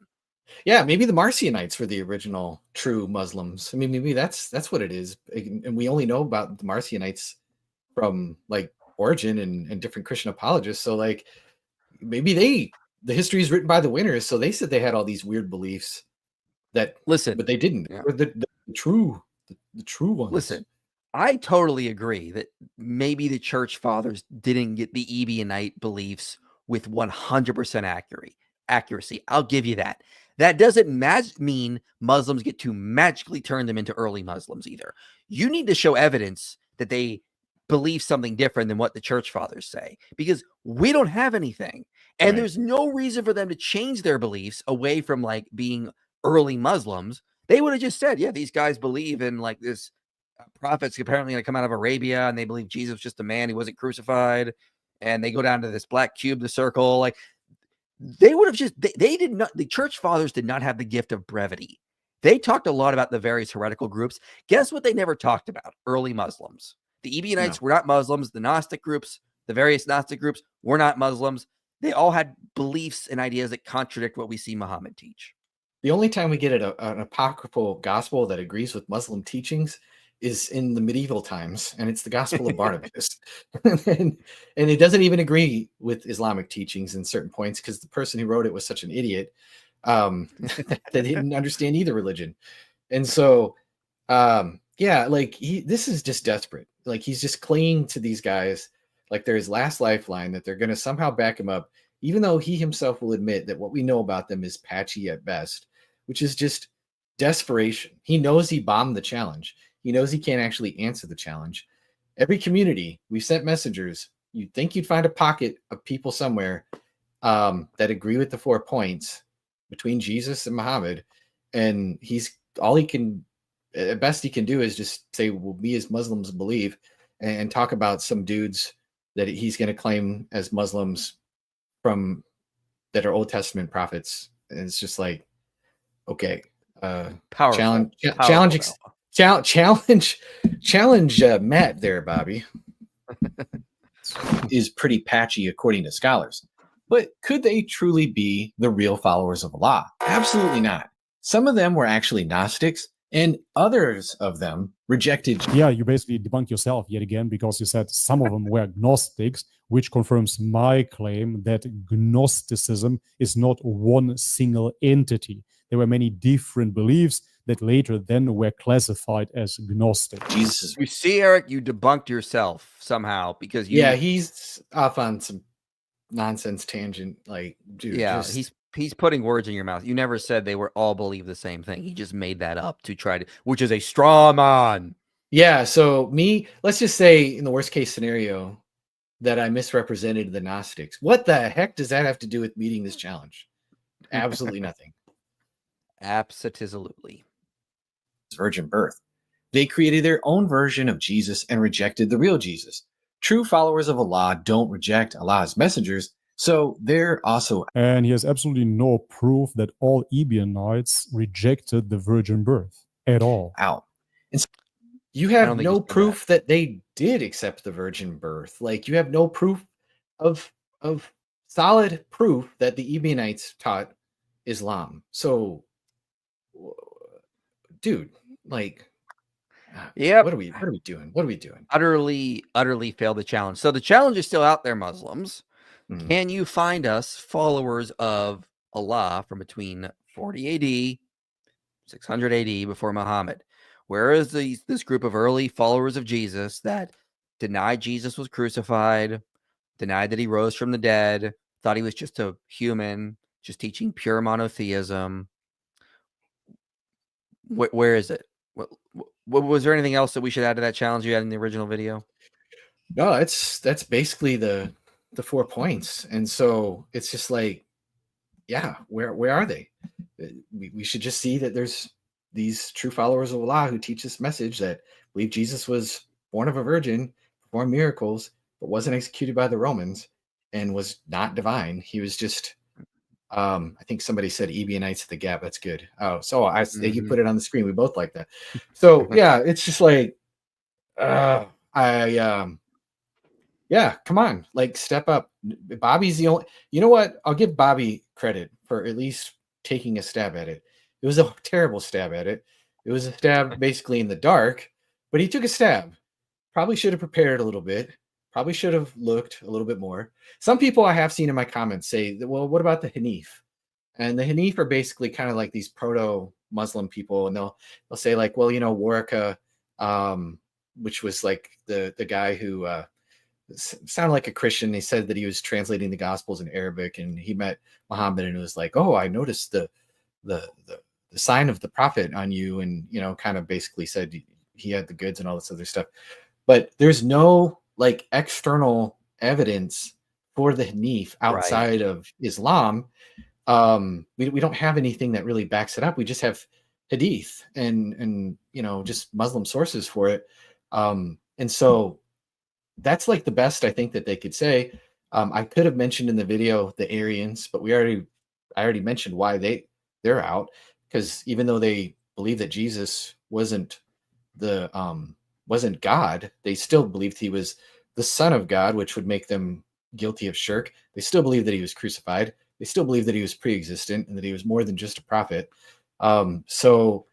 Yeah, maybe the Marcionites were the original true Muslims. I mean, maybe that's what it is. And we only know about the Marcionites from origin and different Christian apologists. So maybe the history is written by the winners. So they said they had all these weird beliefs but they didn't. Yeah. Or the true ones. Listen, I totally agree that maybe the church fathers didn't get the Ebionite beliefs with 100% accuracy. I'll give you that. That doesn't mean Muslims get to magically turn them into early Muslims either. You need to show evidence that they believe something different than what the church fathers say, because we don't have anything. And Right. there's no reason for them to change their beliefs away from like being early Muslims. They would have just said, yeah, these guys believe in like this prophets apparently going to come out of Arabia, and they believe Jesus was just a man, he wasn't crucified, and they go down to this black cube, the circle. Like they would have just, they did not, the church fathers did not have the gift of brevity. They talked a lot about the various heretical groups. Guess what they never talked about? Early Muslims. The Ebionites were not Muslims. The Gnostic groups, the various Gnostic groups, were not Muslims. They all had beliefs and ideas that contradict what we see Muhammad teach. The only time we get an apocryphal gospel that agrees with Muslim teachings is in the medieval times, and it's the Gospel of Barnabas. and it doesn't even agree with Islamic teachings in certain points, because the person who wrote it was such an idiot that they didn't understand either religion. And so, yeah, like this is just desperate. Like he's just clinging to these guys like they're his last lifeline, that they're going to somehow back him up, even though he himself will admit that what we know about them is patchy at best, which is just desperation. He knows he bombed the challenge. He knows he can't actually answer the challenge. Every community, we've sent messengers. You'd think you'd find a pocket of people somewhere that agree with the 4 points between Jesus and Muhammad. And he's all he can, at best he can do is just say, well, we as Muslims believe, and talk about some dudes that he's going to claim as Muslims from that are Old Testament prophets. And it's just like, okay, Powerful. Challenge Matt there, Bobby, is pretty patchy according to scholars. But could they truly be the real followers of Allah? Absolutely not. Some of them were actually Gnostics, and others of them rejected. Yeah, you basically debunk yourself yet again, because you said some of them were Gnostics, which confirms my claim that Gnosticism is not one single entity. There were many different beliefs that later then were classified as Gnostic. Jesus. You see, Eric, you debunked yourself somehow, because he's off on some nonsense tangent. Like, dude, he's putting words in your mouth. You never said they were all believe the same thing. He just made that up to try to, which is a straw man. Yeah. So let's just say in the worst case scenario that I misrepresented the Gnostics. What the heck does that have to do with meeting this challenge? Absolutely nothing. Absolutely. Virgin birth. They created their own version of Jesus and rejected the real Jesus. True followers of Allah don't reject Allah's messengers, so they're also. And he has absolutely no proof that all Ebionites rejected the virgin birth at all. Out. And so you have no proof that they did accept the virgin birth. Like, you have no proof of solid proof that the Ebionites taught Islam. So, dude, like, yeah, what are we doing? What are we doing? Utterly failed the challenge. So the challenge is still out there, Muslims. Mhm. Can you find us followers of Allah from between 40 AD, 600 AD before Muhammad? Where is this group of early followers of Jesus that denied Jesus was crucified, denied that he rose from the dead, thought he was just a human, just teaching pure monotheism? Where is it? What was there anything else that we should add to that challenge you had in the original video? No, that's basically the 4 points. And so it's just like, yeah, where are they? We should just see that there's these true followers of Allah who teach this message that believe Jesus was born of a virgin, performed miracles, but wasn't executed by the Romans, and was not divine. He was just, I think somebody said Ebionites at the Gap. That's good. Oh, so you put it on the screen. We both like that. So yeah, it's just like, yeah, come on, like, step up. Bobby's the only, you know what? I'll give Bobby credit for at least taking a stab at it. It was a terrible stab at it. It was a stab basically in the dark, but he took a stab. Probably should have prepared a little bit. Probably should have looked a little bit more. Some people I have seen in my comments say, well, what about the Hanif? And the Hanif are basically kind of like these proto-Muslim people, and they'll say like, well, Waraka, which was like the guy who sounded like a Christian. He said that he was translating the Gospels in Arabic, and he met Muhammad, and it was like, oh, I noticed the sign of the prophet on you, and kind of basically said he had the goods and all this other stuff. but there's no like external evidence for the Hadith outside of Islam. We don't have anything that really backs it up. We just have Hadith and just Muslim sources for it. And so that's like the best I think that they could say. I could have mentioned in the video the Arians, but I already mentioned why they're out, because even though they believe that Jesus wasn't God, they still believed he was the Son of God, which would make them guilty of shirk. They still believe that he was crucified. They still believe that he was pre-existent and that he was more than just a prophet. So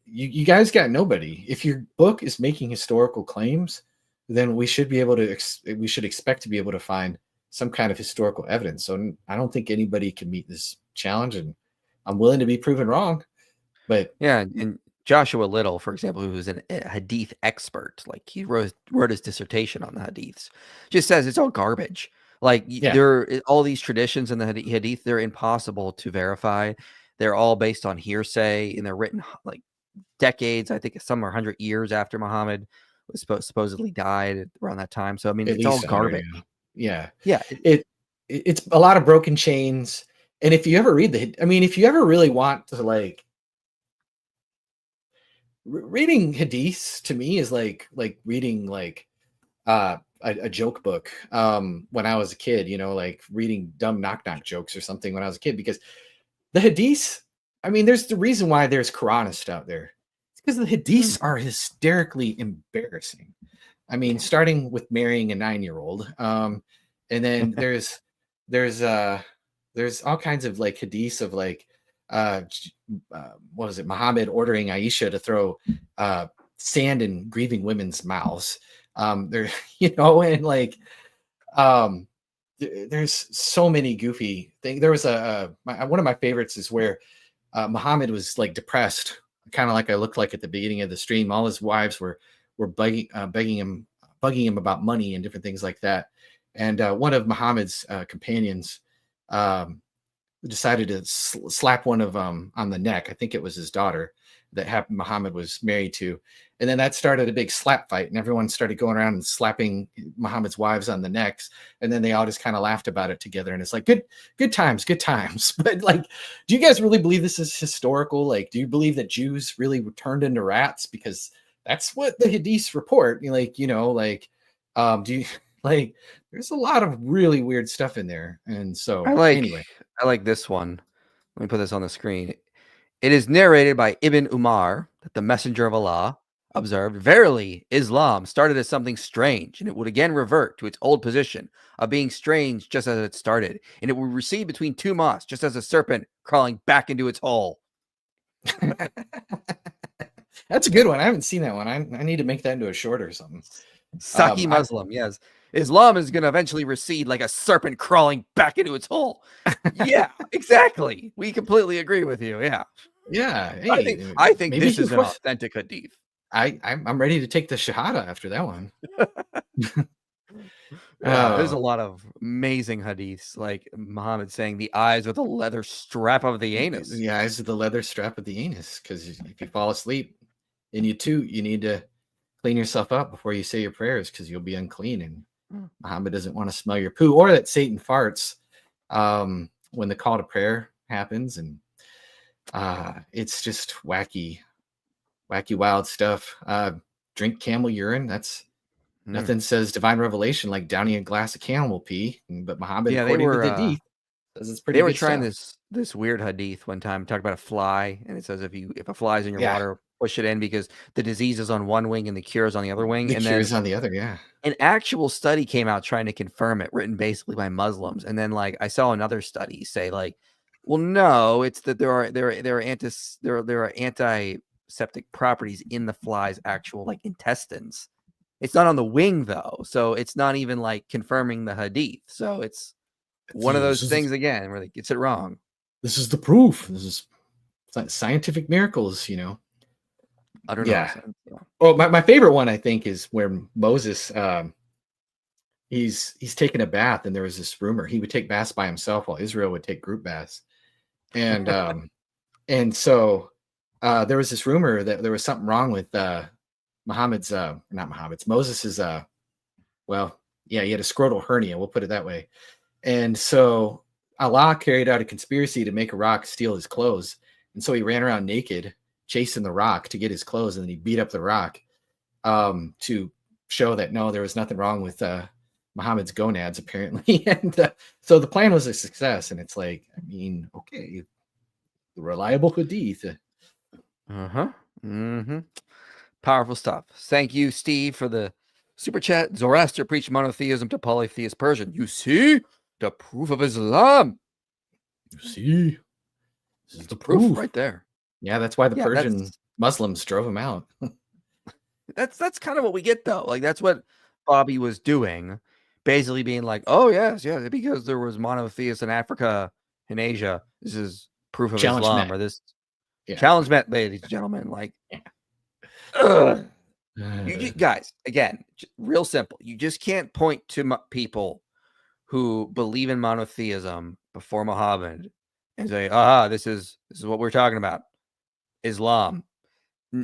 you guys got nobody. If your book is making historical claims, then we should expect to be able to find some kind of historical evidence. So I don't think anybody can meet this challenge, and I'm willing to be proven wrong. But yeah, and Joshua Little, for example, who's a Hadith expert, like he wrote his dissertation on the Hadiths, just says it's all garbage. Like all these traditions in the Hadith, they're impossible to verify. They're all based on hearsay, and they're written like decades. I think some are 100 years after Muhammad was supposedly died around that time. So I mean, it's all garbage. Yeah. It's a lot of broken chains. And if you ever if you ever really want to like reading Hadiths, to me is like reading like a joke book when I was a kid, like reading dumb knock jokes or something when I was a kid, because the Hadiths, there's the reason why there's Quranists out there. It's because the Hadiths are hysterically embarrassing. Starting with marrying a 9-year-old, and then there's all kinds of like Hadiths of like what was it, Muhammad ordering Aisha to throw sand in grieving women's mouths. There, and like there's so many goofy things. There was one of my favorites is where Muhammad was like depressed, kind of like I looked like at the beginning of the stream. All his wives were bugging him about money and different things like that. And one of Muhammad's companions decided to slap one of them on the neck. I think it was his daughter that Muhammad was married to. And then that started a big slap fight, and everyone started going around and slapping Muhammad's wives on the necks. And then they all just kind of laughed about it together. And it's like, good times. But like, do you guys really believe this is historical? Like, do you believe that Jews really were turned into rats? Because that's what the Hadiths report. Do you like, there's a lot of really weird stuff in there. And so anyway, I like this one. Let me put this on the screen. It is narrated by Ibn Umar that the Messenger of Allah observed, "Verily, Islam started as something strange, and it would again revert to its old position of being strange just as it started, and it would recede between two moss, just as a serpent crawling back into its hole." That's a good one. I haven't seen that one. I need to make that into a short or something. Saki Muslim, yes. Islam is going to eventually recede like a serpent crawling back into its hole. Yeah, exactly. We completely agree with you. Yeah. Yeah. Hey, I think this is an authentic Hadith. I'm ready to take the Shahada after that one. There's a lot of amazing Hadiths, like Muhammad saying the eyes with the leather strap of the anus. The eyes with the leather strap of the anus. Because if you fall asleep and you need to clean yourself up before you say your prayers, because you'll be unclean, and Muhammad doesn't want to smell your poo, or that Satan farts when the call to prayer happens. And it's just wacky wild stuff. Drink camel urine. That's nothing says divine revelation like downing a glass of camel pee, but Muhammad, according to the Hadith, says it's pretty. They were trying this weird Hadith one time, talking about a fly, and it says if a fly's in your water, push it in, because the disease is on one wing and the cure is on the other wing. The cure is on the other, yeah. An actual study came out trying to confirm it, written basically by Muslims. And then like I saw another study say like, well, no, it's that there are antiseptic properties in the fly's actual like intestines. It's not on the wing though, so it's not even like confirming the Hadith. So it's one of those things again where it gets it wrong. This is the proof. This is scientific miracles, Utter nonsense. Yeah. Well, my favorite one I think is where Moses he's taking a bath, and there was this rumor he would take baths by himself while Israel would take group baths, and and so there was this rumor that there was something wrong with Moses' well, yeah, he had a scrotal hernia, we'll put it that way. And so Allah carried out a conspiracy to make a rock steal his clothes. And so he ran around naked, chasing the rock to get his clothes, and then he beat up the rock to show that no, there was nothing wrong with Muhammad's gonads, apparently. And so the plan was a success. And it's like, I mean, okay, the reliable Hadith. Powerful stuff. Thank you, Steve, for the super chat. Zoroaster preached monotheism to polytheist Persian. You see the proof of Islam. You see, this is the proof right there. Yeah, that's why the Persian Muslims drove him out. That's kind of what we get, though. Like, that's what Bobby was doing, basically being like, oh, yes, because there was monotheists in Africa, in Asia. This is proof of Challenge Islam, met. or this challenge met, ladies and gentlemen. Like, guys, again, real simple. You just can't point to people who believe in monotheism before Muhammad and say, this is what we're talking about, Islam.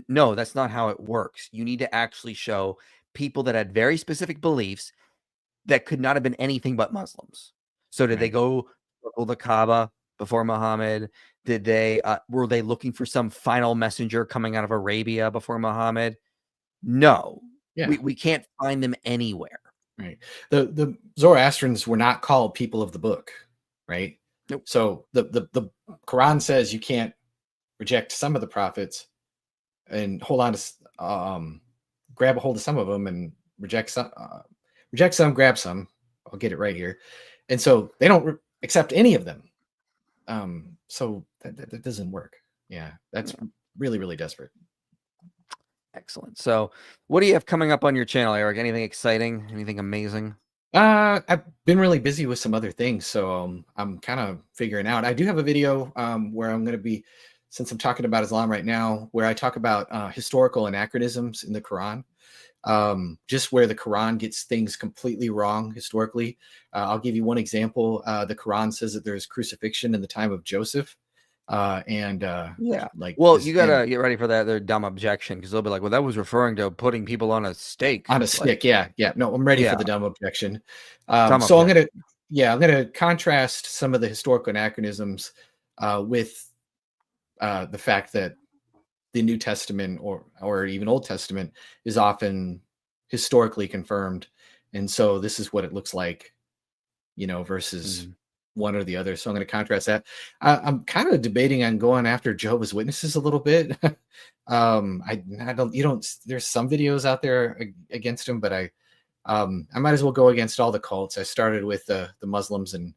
No, that's not how it works. You need to actually show people that had very specific beliefs that could not have been anything but Muslims. So did they go circle the Kaaba before Muhammad? Did they were they looking for some final messenger coming out of Arabia before Muhammad? No. Yeah. We can't find them anywhere. Right. The Zoroastrians were not called people of the book, right? Nope. So the Quran says you can't reject some of the prophets and hold on to grab a hold of some of them and reject some, grab some. I'll get it right here. And so they don't accept any of them. So that doesn't work. Yeah, that's really, really desperate. Excellent. So what do you have coming up on your channel, Eric? Anything exciting? Anything amazing? I've been really busy with some other things, so I'm kind of figuring out. I do have a video where I'm going to be, since I'm talking about Islam right now, where I talk about historical anachronisms in the Quran, just where the Quran gets things completely wrong historically. I'll give you one example. The Quran says that there's crucifixion in the time of Joseph. You gotta get ready for that. Their dumb objection, because they'll be like, well, that was referring to putting people on a stake. On a stick, yeah. No, I'm ready for the dumb objection. I'm gonna contrast some of the historical anachronisms with the fact that the New Testament or even Old Testament is often historically confirmed, and so this is what it looks like, versus one or the other. So I'm going to contrast that. I'm kind of debating on going after Jehovah's Witnesses a little bit. There's some videos out there against them, but I might as well go against all the cults. I started with the Muslims, and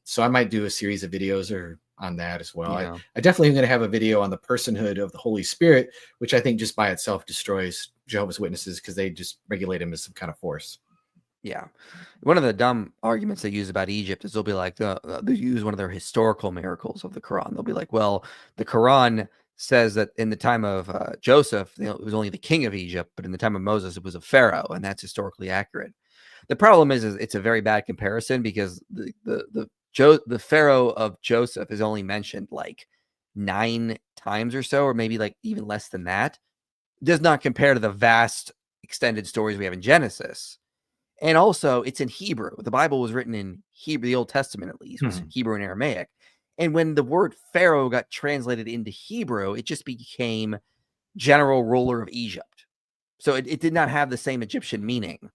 so I might do a series of videos on that as well. Yeah. I definitely am going to have a video on the personhood of the Holy Spirit, which I think just by itself destroys Jehovah's Witnesses, because they just regulate him as some kind of force. Yeah. One of the dumb arguments they use about Egypt is they'll be like, they use one of their historical miracles of the Quran. They'll be like, well, the Quran says that in the time of Joseph, it was only the king of Egypt, but in the time of Moses, it was a pharaoh, and that's historically accurate. The problem is it's a very bad comparison, because the pharaoh of Joseph is only mentioned like 9 times or so, or maybe like even less than that. It does not compare to the vast extended stories we have in Genesis. And also, it's in Hebrew. The Bible was written in Hebrew. The Old Testament, at least, was Hebrew and Aramaic. And when the word Pharaoh got translated into Hebrew, it just became general ruler of Egypt. So it did not have the same Egyptian meaning.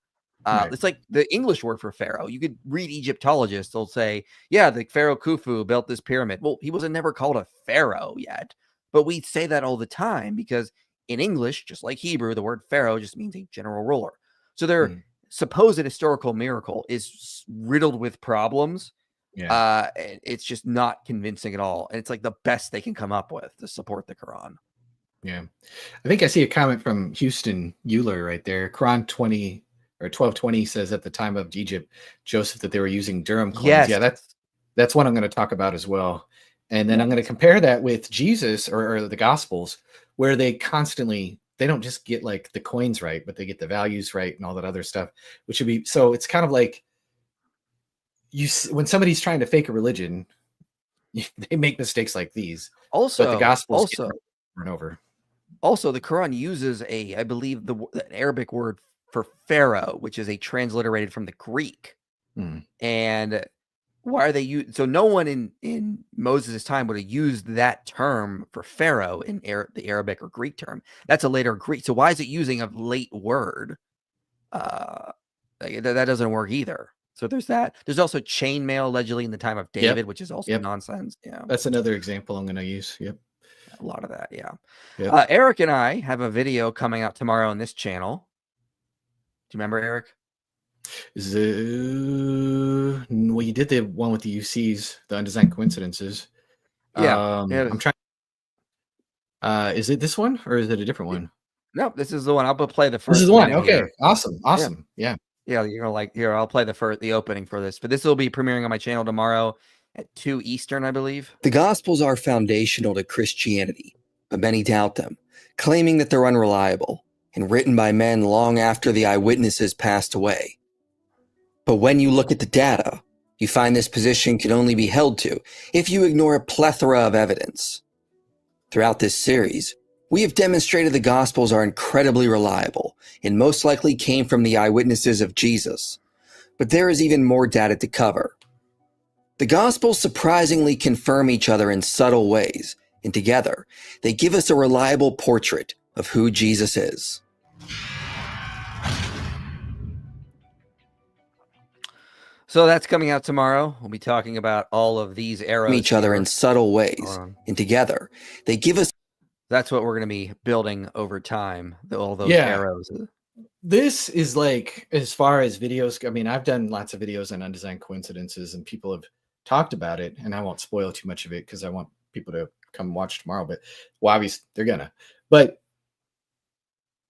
It's like the English word for Pharaoh. You could read Egyptologists. They'll say, yeah, the Pharaoh Khufu built this pyramid. Well, he wasn't never called a pharaoh yet. But we say that all the time, because in English, just like Hebrew, the word Pharaoh just means a general ruler. So they're supposed historical miracle is riddled with problems. It's just not convincing at all, and it's like the best they can come up with to support the Quran. I think I see a comment from Houston Euler right there. Quran 20 or 1220 says at the time of Egypt, Joseph, that they were using Durham coins. That's what I'm going to talk about as well. And then I'm going to compare that with Jesus or the Gospels, where they don't just get like the coins right, but they get the values right and all that other stuff, which would be, so it's kind of like when somebody's trying to fake a religion, they make mistakes like these. Also, but the Gospels get over and over. Also, the Quran uses I believe, an Arabic word for Pharaoh, which is a transliterated from the Greek. And why are they so no one in Moses' time would have used that term for Pharaoh in the Arabic or Greek term. That's a later Greek. So why is it using a late word? That doesn't work either. So there's that. There's also chainmail allegedly in the time of David, which is also nonsense. Yeah, that's another example I'm going to use. Yep, a lot of that. Yeah. Yep. Eric and I have a video coming out tomorrow on this channel. Do you remember, Eric? Well, you did the one with the UCs, the undesigned coincidences. Yeah. I'm trying. Is it this one or is it a different one? No, this is the one. I'll play the first. This is the one. Okay, awesome. Yeah. Yeah, you're gonna like here. I'll play the opening for this, but this will be premiering on my channel tomorrow at 2 Eastern, I believe. The Gospels are foundational to Christianity, but many doubt them, claiming that they're unreliable and written by men long after the eyewitnesses passed away. But when you look at the data, you find this position can only be held to if you ignore a plethora of evidence. Throughout this series, we have demonstrated the Gospels are incredibly reliable and most likely came from the eyewitnesses of Jesus. But there is even more data to cover. The Gospels surprisingly confirm each other in subtle ways, and together, they give us a reliable portrait of who Jesus is. So that's coming out tomorrow. We'll be talking about all of these arrows. Each other in subtle ways, and together, they give us... That's what we're going to be building over time, all those arrows. This is like, as far as videos, I mean, I've done lots of videos on undesigned coincidences and people have talked about it, and I won't spoil too much of it because I want people to come watch tomorrow, but well, obviously they're gonna. But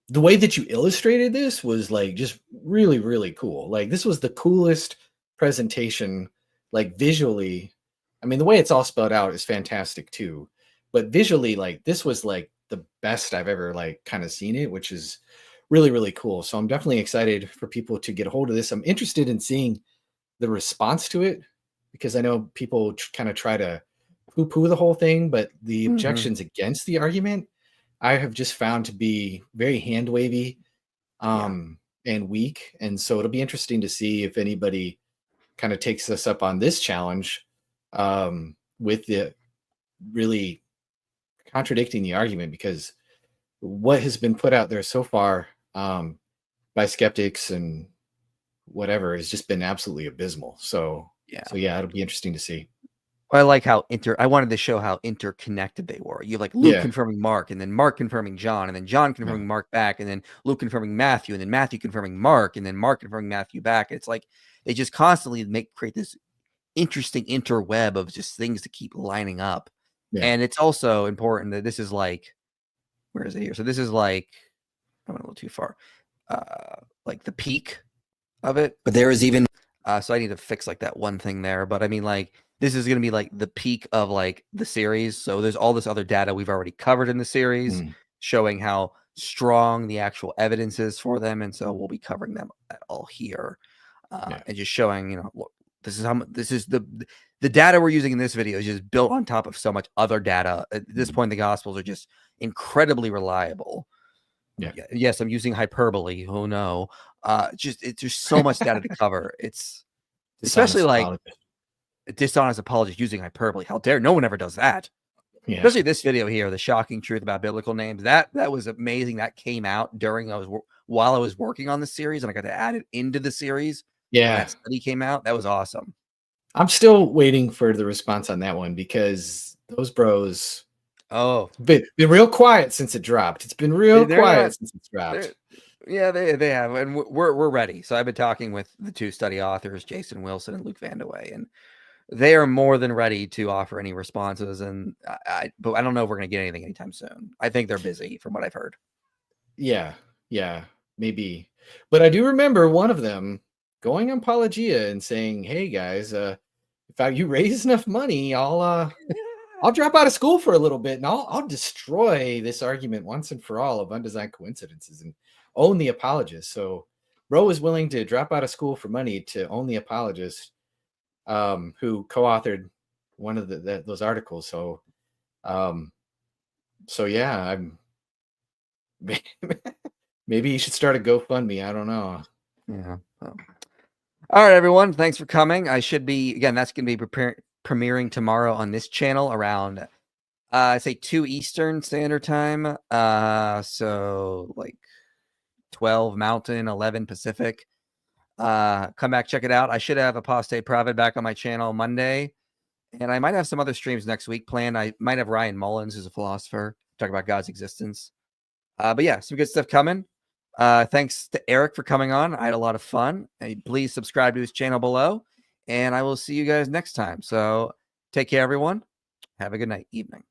the way that you illustrated this was like just really, really cool. Like this was the coolest presentation, like visually. I mean, the way it's all spelled out is fantastic too. But visually, like this was like the best I've ever like kind of seen it, which is really, really cool. So I'm definitely excited for people to get a hold of this. I'm interested in seeing the response to it because I know people kind of try to poo-poo the whole thing, but the objections against the argument I have just found to be very hand-wavy and weak. And so it'll be interesting to see if anybody kind of takes us up on this challenge with the really contradicting the argument, because what has been put out there so far by skeptics and whatever has just been absolutely abysmal. So yeah, it'll be interesting to see. I like how I wanted to show how interconnected they were. You have like Luke confirming Mark, and then Mark confirming John, and then John confirming Mark back, and then Luke confirming Matthew, and then Matthew confirming Mark, and then Mark confirming Matthew back. It's like they just constantly create this interesting interweb of just things to keep lining up. And it's also important that this is like, where is it here? So this is like, I went a little too far, like the peak of it. But there is even so I need to fix like that one thing there. But I mean, like this is going to be like the peak of like the series. So there's all this other data we've already covered in the series showing how strong the actual evidence is for them. And so we'll be covering them all here and just showing, you know, look, this is the data we're using in this video is just built on top of so much other data. At this point, the Gospels are just incredibly reliable. Yes, I'm using hyperbole. Oh no. There's so much data to cover. It's especially like dishonest apologists using hyperbole. How dare, no one ever does that. Especially this video here, the shocking truth about biblical names. That was amazing. That came out while I was working on the series, and I got to add it into the series. That study came out. That was awesome. I'm still waiting for the response on that one because those bros been real quiet since it dropped. It's been real quiet since it's dropped. Yeah, they have, and we're ready. So I've been talking with the two study authors, Jason Wilson and Luke Vandewey, and they are more than ready to offer any responses. And but I don't know if we're going to get anything anytime soon. I think they're busy, from what I've heard. Yeah, maybe. But I do remember one of them going on Apologia and saying, "Hey guys, if you raise enough money, I'll drop out of school for a little bit, and I'll destroy this argument once and for all of undesigned coincidences and own the apologist." So bro is willing to drop out of school for money to own the apologist, who co-authored one of those articles. So yeah, Maybe you should start a GoFundMe. I don't know. Yeah. Well. All right, everyone. Thanks for coming. I should be, again, that's going to be premiering tomorrow on this channel around, say 2 Eastern Standard Time. So like 12 Mountain, 11 Pacific. Come back, check it out. I should have Apostate Prophet back on my channel Monday. And I might have some other streams next week planned. I might have Ryan Mullins, who's a philosopher, talk about God's existence. But yeah, some good stuff coming. Thanks to Erik for coming on. I had a lot of fun. Please subscribe to his channel below. And I will see you guys next time. So take care, everyone. Have a good night, evening.